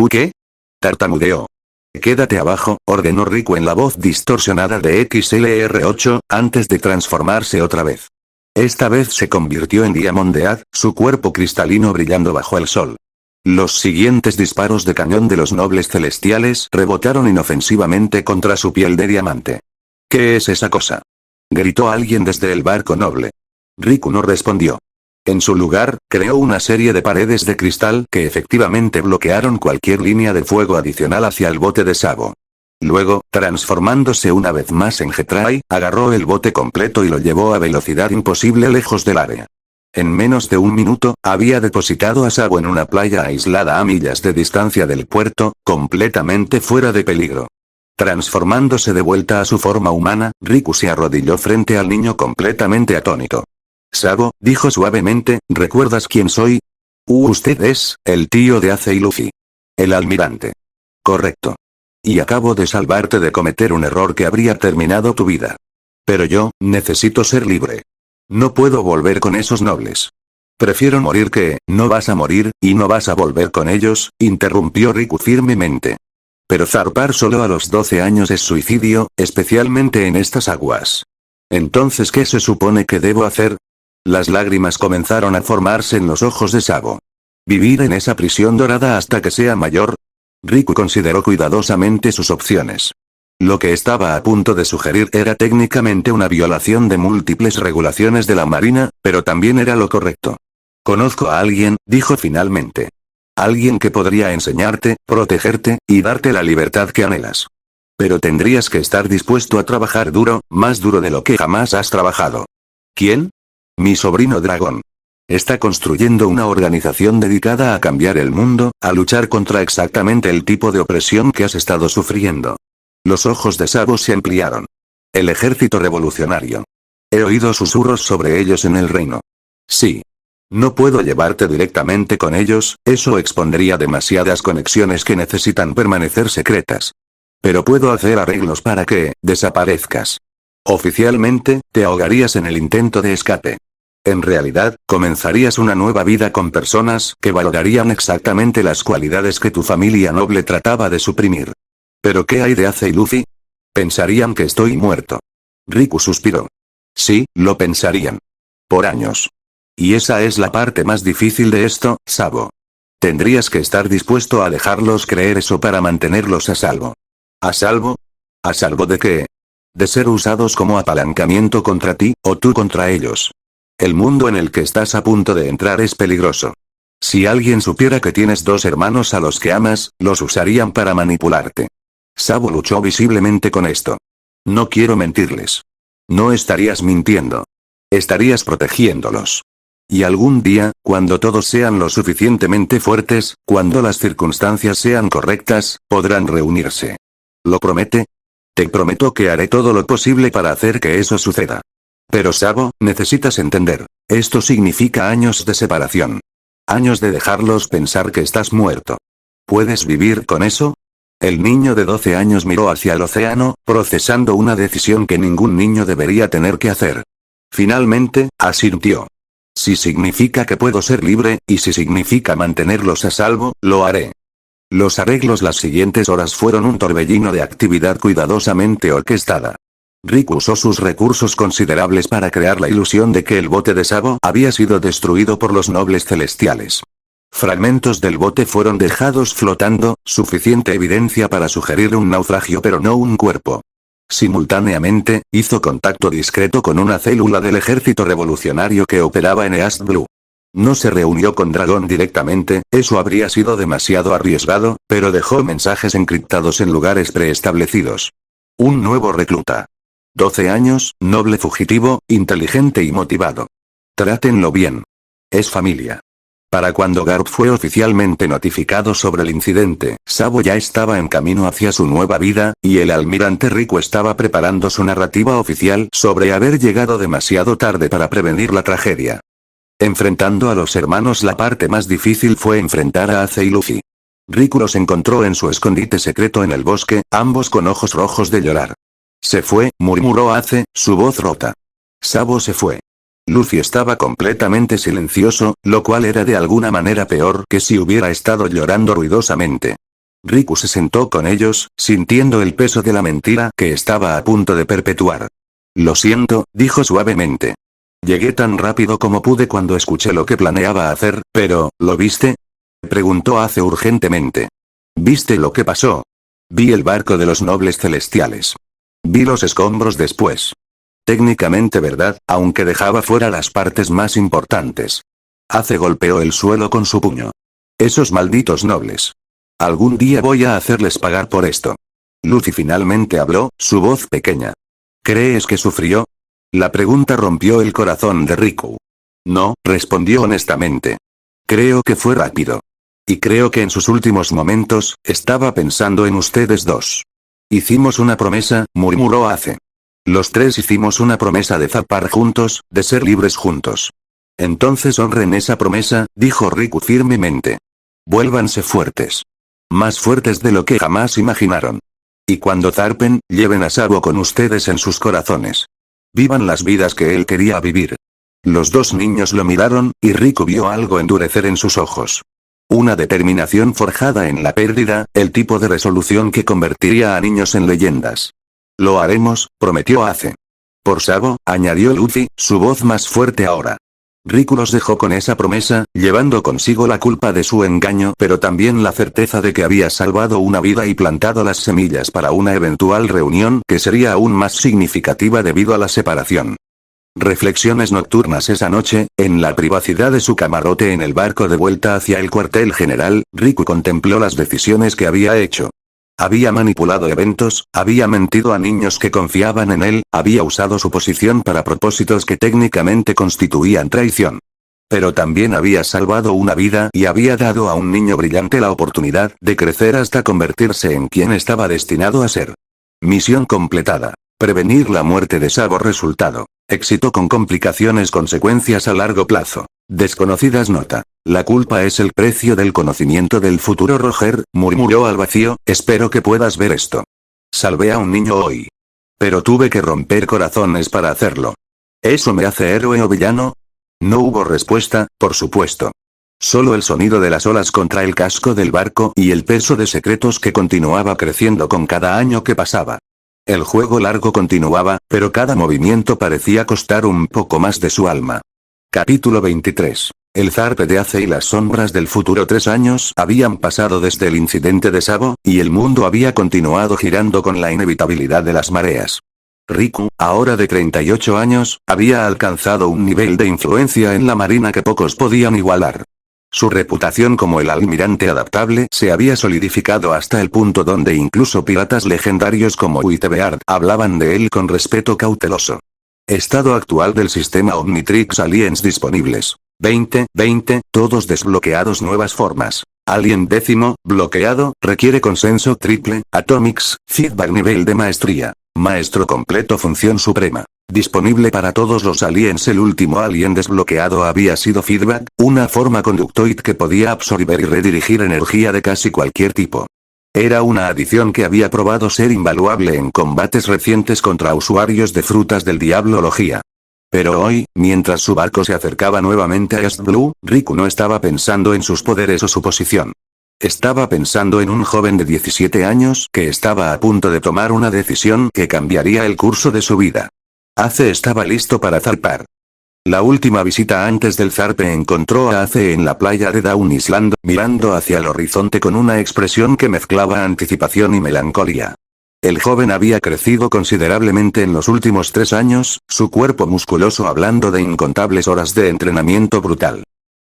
¿Qué? Tartamudeó. Quédate abajo, ordenó Riku en la voz distorsionada de XLR8, antes de transformarse otra vez. Esta vez se convirtió en Diamondead, su cuerpo cristalino brillando bajo el sol. Los siguientes disparos de cañón de los nobles celestiales rebotaron inofensivamente contra su piel de diamante. ¿Qué es esa cosa? Gritó alguien desde el barco noble. Riku no respondió. En su lugar, creó una serie de paredes de cristal que efectivamente bloquearon cualquier línea de fuego adicional hacia el bote de Sabo. Luego, transformándose una vez más en Getrai, agarró el bote completo y lo llevó a velocidad imposible lejos del área. En menos de un minuto, había depositado a Sabo en una playa aislada a millas de distancia del puerto, completamente fuera de peligro. Transformándose de vuelta a su forma humana, Riku se arrodilló frente al niño completamente atónito. Sabo, dijo suavemente, ¿recuerdas quién soy? Usted es, el tío de Ace y Luffy. El almirante. Correcto. Y acabo de salvarte de cometer un error que habría terminado tu vida. Pero yo, necesito ser libre. No puedo volver con esos nobles. Prefiero morir que, no vas a morir, y no vas a volver con ellos, interrumpió Riku firmemente. Pero zarpar solo a los 12 años es suicidio, especialmente en estas aguas. Entonces, ¿qué se supone que debo hacer? Las lágrimas comenzaron a formarse en los ojos de Sabo. ¿Vivir en esa prisión dorada hasta que sea mayor? Riku consideró cuidadosamente sus opciones. Lo que estaba a punto de sugerir era técnicamente una violación de múltiples regulaciones de la Marina, pero también era lo correcto. Conozco a alguien, dijo finalmente. Alguien que podría enseñarte, protegerte, y darte la libertad que anhelas. Pero tendrías que estar dispuesto a trabajar duro, más duro de lo que jamás has trabajado. ¿Quién? Mi sobrino Dragón. Está construyendo una organización dedicada a cambiar el mundo, a luchar contra exactamente el tipo de opresión que has estado sufriendo. Los ojos de Sabo se ampliaron. El ejército revolucionario. He oído susurros sobre ellos en el reino. Sí. No puedo llevarte directamente con ellos, eso expondría demasiadas conexiones que necesitan permanecer secretas. Pero puedo hacer arreglos para que, desaparezcas. Oficialmente, te ahogarías en el intento de escape. En realidad, comenzarías una nueva vida con personas que valorarían exactamente las cualidades que tu familia noble trataba de suprimir. ¿Pero qué hay de Ace y Luffy? Pensarían que estoy muerto. Riku suspiró. Sí, lo pensarían. Por años. Y esa es la parte más difícil de esto, Sabo. Tendrías que estar dispuesto a dejarlos creer eso para mantenerlos a salvo. ¿A salvo? ¿A salvo de qué? De ser usados como apalancamiento contra ti, o tú contra ellos. El mundo en el que estás a punto de entrar es peligroso. Si alguien supiera que tienes 2 hermanos a los que amas, los usarían para manipularte. Sabo luchó visiblemente con esto. No quiero mentirles. No estarías mintiendo. Estarías protegiéndolos. Y algún día, cuando todos sean lo suficientemente fuertes, cuando las circunstancias sean correctas, podrán reunirse. ¿Lo promete? Te prometo que haré todo lo posible para hacer que eso suceda. Pero Sabo, necesitas entender. Esto significa años de separación. Años de dejarlos pensar que estás muerto. ¿Puedes vivir con eso? El niño de 12 años miró hacia el océano, procesando una decisión que ningún niño debería tener que hacer. Finalmente, asintió. Si significa que puedo ser libre, y si significa mantenerlos a salvo, lo haré. Los arreglos las siguientes horas fueron un torbellino de actividad cuidadosamente orquestada. Riku usó sus recursos considerables para crear la ilusión de que el bote de Sabo había sido destruido por los nobles celestiales. Fragmentos del bote fueron dejados flotando, suficiente evidencia para sugerir un naufragio pero no un cuerpo. Simultáneamente, hizo contacto discreto con una célula del ejército revolucionario que operaba en East Blue. No se reunió con Dragón directamente, eso habría sido demasiado arriesgado, pero dejó mensajes encriptados en lugares preestablecidos. Un nuevo recluta. 12 años, noble fugitivo, inteligente y motivado. Trátenlo bien. Es familia. Para cuando Garp fue oficialmente notificado sobre el incidente, Sabo ya estaba en camino hacia su nueva vida, y el almirante Riku estaba preparando su narrativa oficial sobre haber llegado demasiado tarde para prevenir la tragedia. Enfrentando a los hermanos, la parte más difícil fue enfrentar a Ace y Luffy. Riku los encontró en su escondite secreto en el bosque, ambos con ojos rojos de llorar. Se fue, murmuró Ace, su voz rota. Sabo se fue. Luffy estaba completamente silencioso, lo cual era de alguna manera peor que si hubiera estado llorando ruidosamente. Riku se sentó con ellos, sintiendo el peso de la mentira que estaba a punto de perpetuar. Lo siento, dijo suavemente. Llegué tan rápido como pude cuando escuché lo que planeaba hacer, pero, ¿lo viste? Preguntó Ace urgentemente. ¿Viste lo que pasó? Vi el barco de los nobles celestiales. Vi los escombros después. Técnicamente verdad, aunque dejaba fuera las partes más importantes. Ace golpeó el suelo con su puño. Esos malditos nobles. Algún día voy a hacerles pagar por esto. Luffy finalmente habló, su voz pequeña. ¿Crees que sufrió? La pregunta rompió el corazón de Riku. No, respondió honestamente. Creo que fue rápido. Y creo que en sus últimos momentos, estaba pensando en ustedes dos. Hicimos una promesa, murmuró Ace. Los tres hicimos una promesa de zarpar juntos, de ser libres juntos. Entonces honren esa promesa, dijo Riku firmemente. Vuélvanse fuertes. Más fuertes de lo que jamás imaginaron. Y cuando zarpen, lleven a Sabo con ustedes en sus corazones. Vivan las vidas que él quería vivir. Los dos niños lo miraron, y Riku vio algo endurecer en sus ojos. Una determinación forjada en la pérdida, el tipo de resolución que convertiría a niños en leyendas. Lo haremos, prometió Ace. Por Sabo, añadió Luffy, su voz más fuerte ahora. Riku los dejó con esa promesa, llevando consigo la culpa de su engaño pero también la certeza de que había salvado una vida y plantado las semillas para una eventual reunión que sería aún más significativa debido a la separación. Reflexiones nocturnas esa noche, en la privacidad de su camarote en el barco de vuelta hacia el cuartel general, Riku contempló las decisiones que había hecho. Había manipulado eventos, había mentido a niños que confiaban en él, había usado su posición para propósitos que técnicamente constituían traición. Pero también había salvado una vida y había dado a un niño brillante la oportunidad de crecer hasta convertirse en quien estaba destinado a ser. Misión completada. Prevenir la muerte de Sabo. Resultado. Éxito con complicaciones. Consecuencias a largo plazo. Desconocidas. Nota. La culpa es el precio del conocimiento del futuro. Roger, murmuró al vacío, espero que puedas ver esto. Salvé a un niño hoy. Pero tuve que romper corazones para hacerlo. ¿Eso me hace héroe o villano? No hubo respuesta, por supuesto. Solo el sonido de las olas contra el casco del barco y el peso de secretos que continuaba creciendo con cada año que pasaba. El juego largo continuaba, pero cada movimiento parecía costar un poco más de su alma. Capítulo 23. El zarpe de Ace y las sombras del futuro. 3 años habían pasado desde el incidente de Sabo, y el mundo había continuado girando con la inevitabilidad de las mareas. Riku, ahora de 38 años, había alcanzado un nivel de influencia en la marina que pocos podían igualar. Su reputación como el almirante adaptable se había solidificado hasta el punto donde incluso piratas legendarios como Whitebeard hablaban de él con respeto cauteloso. Estado actual del sistema Omnitrix Aliens disponibles. 20, todos desbloqueados. Nuevas formas. Alien 10, bloqueado, requiere consenso triple, Atomics, feedback nivel de maestría. Maestro completo función suprema. Disponible para todos los aliens. El último alien desbloqueado había sido Feedback, una forma conductoid que podía absorber y redirigir energía de casi cualquier tipo. Era una adición que había probado ser invaluable en combates recientes contra usuarios de frutas del diablología. Pero hoy, mientras su barco se acercaba nuevamente a East Blue, Riku no estaba pensando en sus poderes o su posición. Estaba pensando en un joven de 17 años que estaba a punto de tomar una decisión que cambiaría el curso de su vida. Ace estaba listo para zarpar. La última visita antes del zarpe encontró a Ace en la playa de Down Island, mirando hacia el horizonte con una expresión que mezclaba anticipación y melancolía. El joven había crecido considerablemente en los últimos 3 años, su cuerpo musculoso hablando de incontables horas de entrenamiento brutal.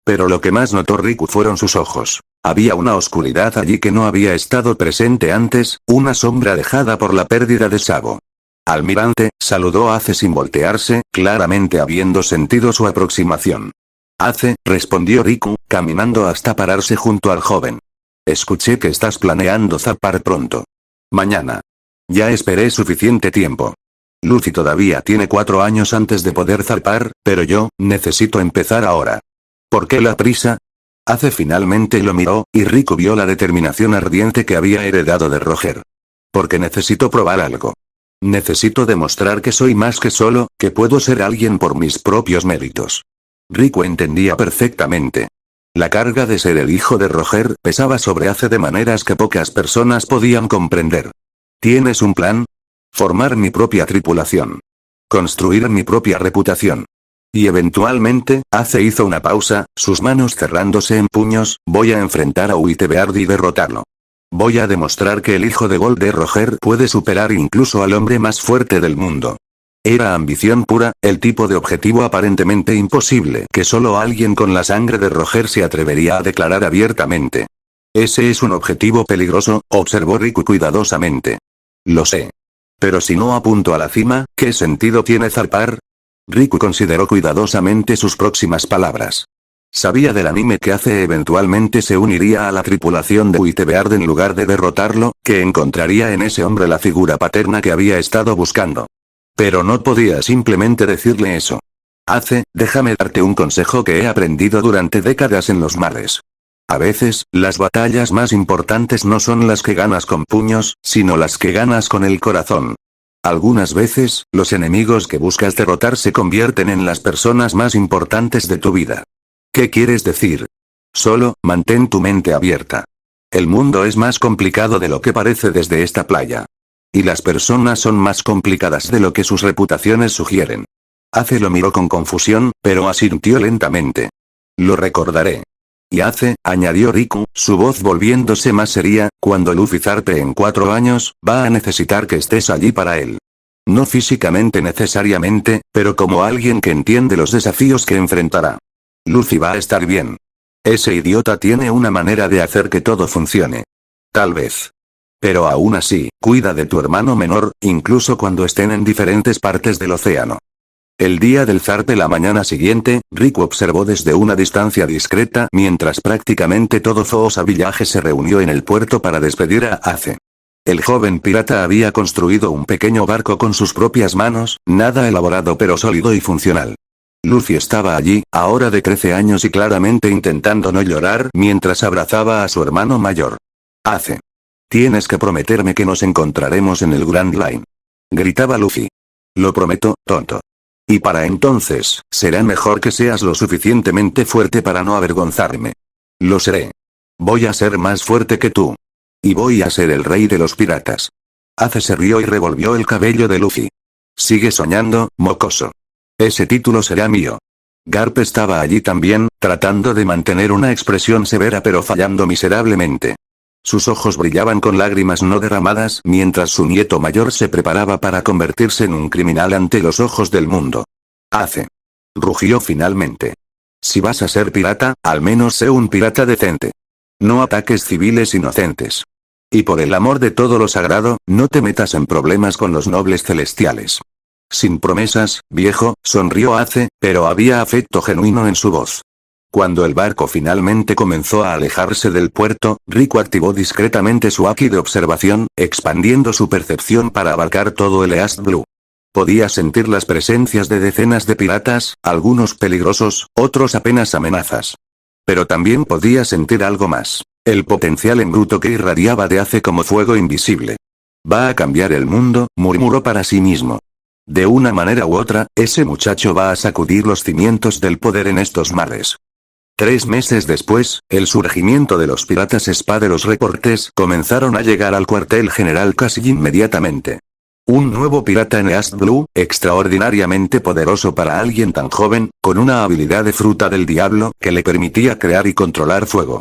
Pero lo que más notó Riku fueron sus ojos. Había una oscuridad allí que no había estado presente antes, una sombra dejada por la pérdida de Sabo. Almirante, saludó Ace sin voltearse, claramente habiendo sentido su aproximación. Ace, respondió Riku, caminando hasta pararse junto al joven. Escuché que estás planeando zarpar pronto. Mañana. Ya esperé suficiente tiempo. Luffy todavía tiene 4 años antes de poder zarpar, pero yo, necesito empezar ahora. ¿Por qué la prisa? Ace finalmente lo miró, y Riku vio la determinación ardiente que había heredado de Roger. Porque necesito probar algo. Necesito demostrar que soy más que solo, que puedo ser alguien por mis propios méritos. Riku entendía perfectamente. La carga de ser el hijo de Roger pesaba sobre Ace de maneras que pocas personas podían comprender. ¿Tienes un plan? Formar mi propia tripulación. Construir mi propia reputación. Y eventualmente, Ace hizo una pausa, sus manos cerrándose en puños, voy a enfrentar a Whitebeard y derrotarlo. Voy a demostrar que el hijo de Gold de Roger puede superar incluso al hombre más fuerte del mundo. Era ambición pura, el tipo de objetivo aparentemente imposible que solo alguien con la sangre de Roger se atrevería a declarar abiertamente. Ese es un objetivo peligroso, observó Riku cuidadosamente. Lo sé. Pero si no apunto a la cima, ¿qué sentido tiene zarpar? Riku consideró cuidadosamente sus próximas palabras. Sabía del anime que Ace eventualmente se uniría a la tripulación de Whitebeard en lugar de derrotarlo, que encontraría en ese hombre la figura paterna que había estado buscando. Pero no podía simplemente decirle eso. Ace, déjame darte un consejo que he aprendido durante décadas en los mares. A veces, las batallas más importantes no son las que ganas con puños, sino las que ganas con el corazón. Algunas veces, los enemigos que buscas derrotar se convierten en las personas más importantes de tu vida. ¿Qué quieres decir? Solo, mantén tu mente abierta. El mundo es más complicado de lo que parece desde esta playa. Y las personas son más complicadas de lo que sus reputaciones sugieren. Ace lo miró con confusión, pero asintió lentamente. Lo recordaré. Y Ace, añadió Riku, su voz volviéndose más seria, cuando Luffy zarpe en 4 años, va a necesitar que estés allí para él. No físicamente necesariamente, pero como alguien que entiende los desafíos que enfrentará. Luffy va a estar bien. Ese idiota tiene una manera de hacer que todo funcione. Tal vez. Pero aún así, cuida de tu hermano menor, incluso cuando estén en diferentes partes del océano. El día del zarpe la mañana siguiente, Riku observó desde una distancia discreta mientras prácticamente todo Zoos Village se reunió en el puerto para despedir a Ace. El joven pirata había construido un pequeño barco con sus propias manos, nada elaborado pero sólido y funcional. Luffy estaba allí, ahora de 13 años y claramente intentando no llorar mientras abrazaba a su hermano mayor. Ace. Tienes que prometerme que nos encontraremos en el Grand Line. Gritaba Luffy. Lo prometo, tonto. Y para entonces, será mejor que seas lo suficientemente fuerte para no avergonzarme. Lo seré. Voy a ser más fuerte que tú. Y voy a ser el rey de los piratas. Ace se rió y revolvió el cabello de Luffy. Sigue soñando, mocoso. Ese título será mío. Garp estaba allí también, tratando de mantener una expresión severa pero fallando miserablemente. Sus ojos brillaban con lágrimas no derramadas mientras su nieto mayor se preparaba para convertirse en un criminal ante los ojos del mundo. Ace. Rugió finalmente. Si vas a ser pirata, al menos sé un pirata decente. No ataques civiles inocentes. Y por el amor de todo lo sagrado, no te metas en problemas con los nobles celestiales. Sin promesas, viejo, sonrió Ace, pero había afecto genuino en su voz. Cuando el barco finalmente comenzó a alejarse del puerto, Riku activó discretamente su haki de observación, expandiendo su percepción para abarcar todo el East Blue. Podía sentir las presencias de decenas de piratas, algunos peligrosos, otros apenas amenazas. Pero también podía sentir algo más. El potencial en bruto que irradiaba de Ace como fuego invisible. Va a cambiar el mundo, murmuró para sí mismo. De una manera u otra, ese muchacho va a sacudir los cimientos del poder en estos mares. 3 meses después, el surgimiento de los piratas espada. Los reportes comenzaron a llegar al cuartel general casi inmediatamente. Un nuevo pirata en East Blue, extraordinariamente poderoso para alguien tan joven, con una habilidad de fruta del diablo que le permitía crear y controlar fuego.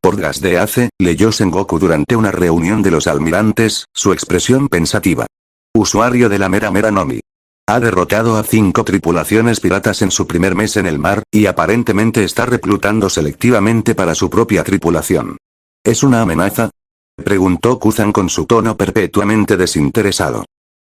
Por gas de Ace, leyó Sengoku durante una reunión de los almirantes, su expresión pensativa. Usuario de la Mera Mera Nomi. Ha derrotado a 5 tripulaciones piratas en su primer mes en el mar, y aparentemente está reclutando selectivamente para su propia tripulación. ¿Es una amenaza? Preguntó Kuzan con su tono perpetuamente desinteresado.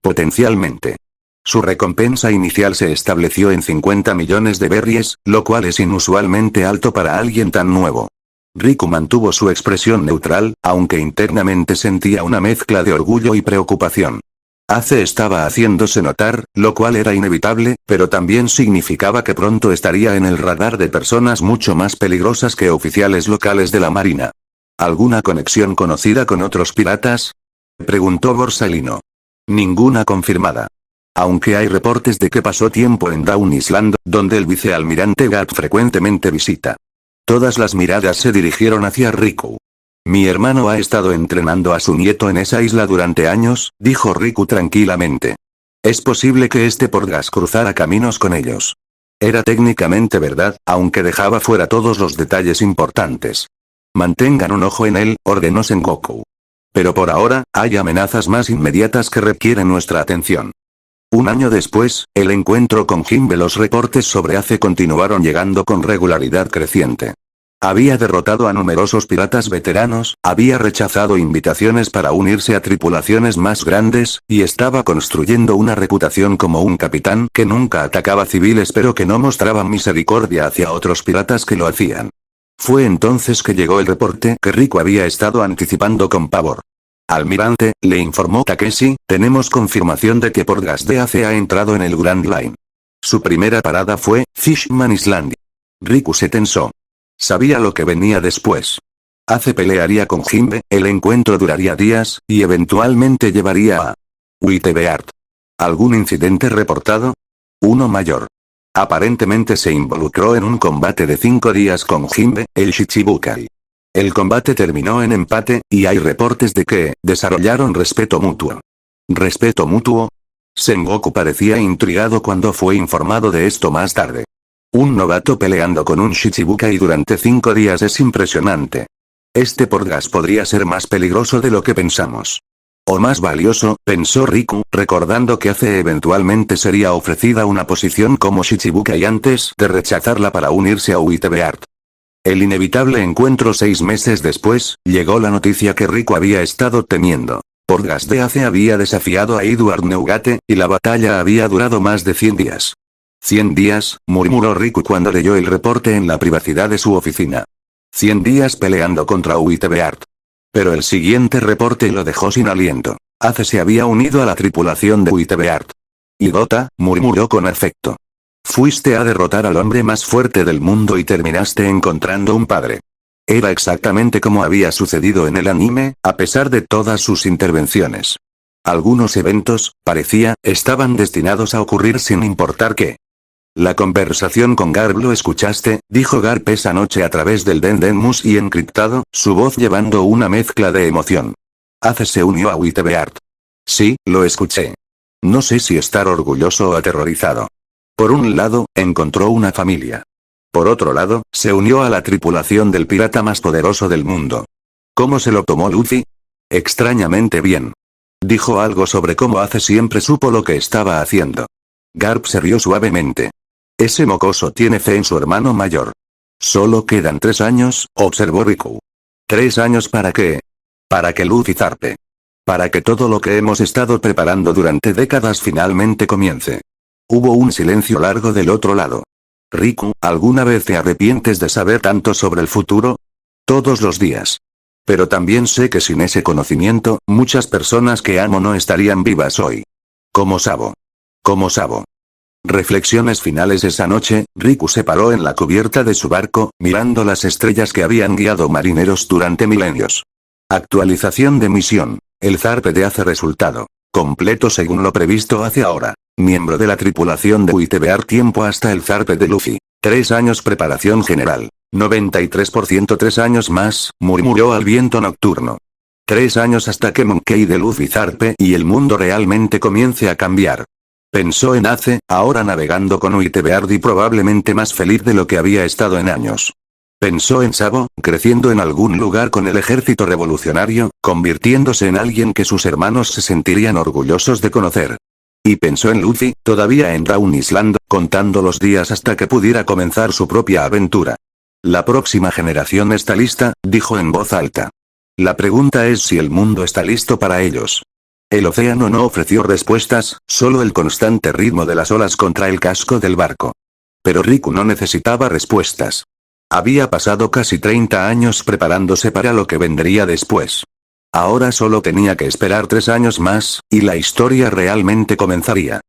Potencialmente. Su recompensa inicial se estableció en 50 millones de berries, lo cual es inusualmente alto para alguien tan nuevo. Riku mantuvo su expresión neutral, aunque internamente sentía una mezcla de orgullo y preocupación. Ace estaba haciéndose notar, lo cual era inevitable, pero también significaba que pronto estaría en el radar de personas mucho más peligrosas que oficiales locales de la marina. ¿Alguna conexión conocida con otros piratas? Preguntó Borsalino. Ninguna confirmada. Aunque hay reportes de que pasó tiempo en Dawn Island, donde el vicealmirante Gat frecuentemente visita. Todas las miradas se dirigieron hacia Riku. Mi hermano ha estado entrenando a su nieto en esa isla durante años, dijo Riku tranquilamente. Es posible que este Portgas cruzara caminos con ellos. Era técnicamente verdad, aunque dejaba fuera todos los detalles importantes. Mantengan un ojo en él, ordenó Sengoku. Pero por ahora, hay amenazas más inmediatas que requieren nuestra atención. Un año después, el encuentro con Jinbe. Los reportes sobre Ace continuaron llegando con regularidad creciente. Había derrotado a numerosos piratas veteranos, había rechazado invitaciones para unirse a tripulaciones más grandes, y estaba construyendo una reputación como un capitán que nunca atacaba civiles pero que no mostraba misericordia hacia otros piratas que lo hacían. Fue entonces que llegó el reporte que Riku había estado anticipando con pavor. Almirante, le informó Takeshi, tenemos confirmación de que Portgas de Ace ha entrado en el Grand Line. Su primera parada fue Fishman Island. Riku se tensó. Sabía lo que venía después. Ace pelearía con Jinbe, el encuentro duraría días, y eventualmente llevaría a Whitebeard. ¿Algún incidente reportado? Uno mayor. Aparentemente se involucró en un combate de 5 días con Jinbe, el Shichibukai. El combate terminó en empate, y hay reportes de que desarrollaron respeto mutuo. ¿Respeto mutuo? Sengoku parecía intrigado cuando fue informado de esto más tarde. Un novato peleando con un Shichibukai durante 5 días es impresionante. Este Portgas podría ser más peligroso de lo que pensamos. O más valioso, pensó Riku, recordando que Ace eventualmente sería ofrecida una posición como Shichibukai antes de rechazarla para unirse a Whitebeard. El inevitable encuentro 6 meses después, llegó la noticia que Riku había estado temiendo. Portgas de Ace había desafiado a Edward Neugate, y la batalla había durado más de 100 días. 100 días, murmuró Riku cuando leyó el reporte en la privacidad de su oficina. 100 días peleando contra Whitebeard. Pero el siguiente reporte lo dejó sin aliento. Ace se había unido a la tripulación de Whitebeard. Idiota, murmuró con afecto. Fuiste a derrotar al hombre más fuerte del mundo y terminaste encontrando un padre. Era exactamente como había sucedido en el anime, a pesar de todas sus intervenciones. Algunos eventos, parecía, estaban destinados a ocurrir sin importar qué. La conversación con Garp lo escuchaste, dijo Garp esa noche a través del Dendenmus y encriptado, su voz llevando una mezcla de emoción. Ace se unió a Whitebeard. Sí, lo escuché. No sé si estar orgulloso o aterrorizado. Por un lado, encontró una familia. Por otro lado, se unió a la tripulación del pirata más poderoso del mundo. ¿Cómo se lo tomó Luffy? Extrañamente bien. Dijo algo sobre cómo Ace siempre supo lo que estaba haciendo. Garp se rió suavemente. Ese mocoso tiene fe en su hermano mayor. Solo quedan 3 años, observó Riku. ¿3 años para qué? Para que Luffy zarpe. Para que todo lo que hemos estado preparando durante décadas finalmente comience. Hubo un silencio largo del otro lado. Riku, ¿alguna vez te arrepientes de saber tanto sobre el futuro? Todos los días. Pero también sé que sin ese conocimiento, muchas personas que amo no estarían vivas hoy. Como Sabo. Como Sabo. Reflexiones finales. Esa noche, Riku se paró en la cubierta de su barco, mirando las estrellas que habían guiado marineros durante milenios. Actualización de misión. El zarpe de Ace resultado. Completo según lo previsto hace ahora. Miembro de la tripulación de Whitebeard tiempo hasta el zarpe de Luffy. 3 años preparación general. 93% 3 años más, murmuró al viento nocturno. 3 años hasta que Monkey de Luffy zarpe y el mundo realmente comience a cambiar. Pensó en Ace, ahora navegando con Whitebeard y probablemente más feliz de lo que había estado en años. Pensó en Sabo, creciendo en algún lugar con el ejército revolucionario, convirtiéndose en alguien que sus hermanos se sentirían orgullosos de conocer. Y pensó en Luffy, todavía en Raun Island, contando los días hasta que pudiera comenzar su propia aventura. La próxima generación está lista, dijo en voz alta. La pregunta es si el mundo está listo para ellos. El océano no ofreció respuestas, solo el constante ritmo de las olas contra el casco del barco. Pero Riku no necesitaba respuestas. Había pasado casi 30 años preparándose para lo que vendría después. Ahora solo tenía que esperar 3 años más, y la historia realmente comenzaría.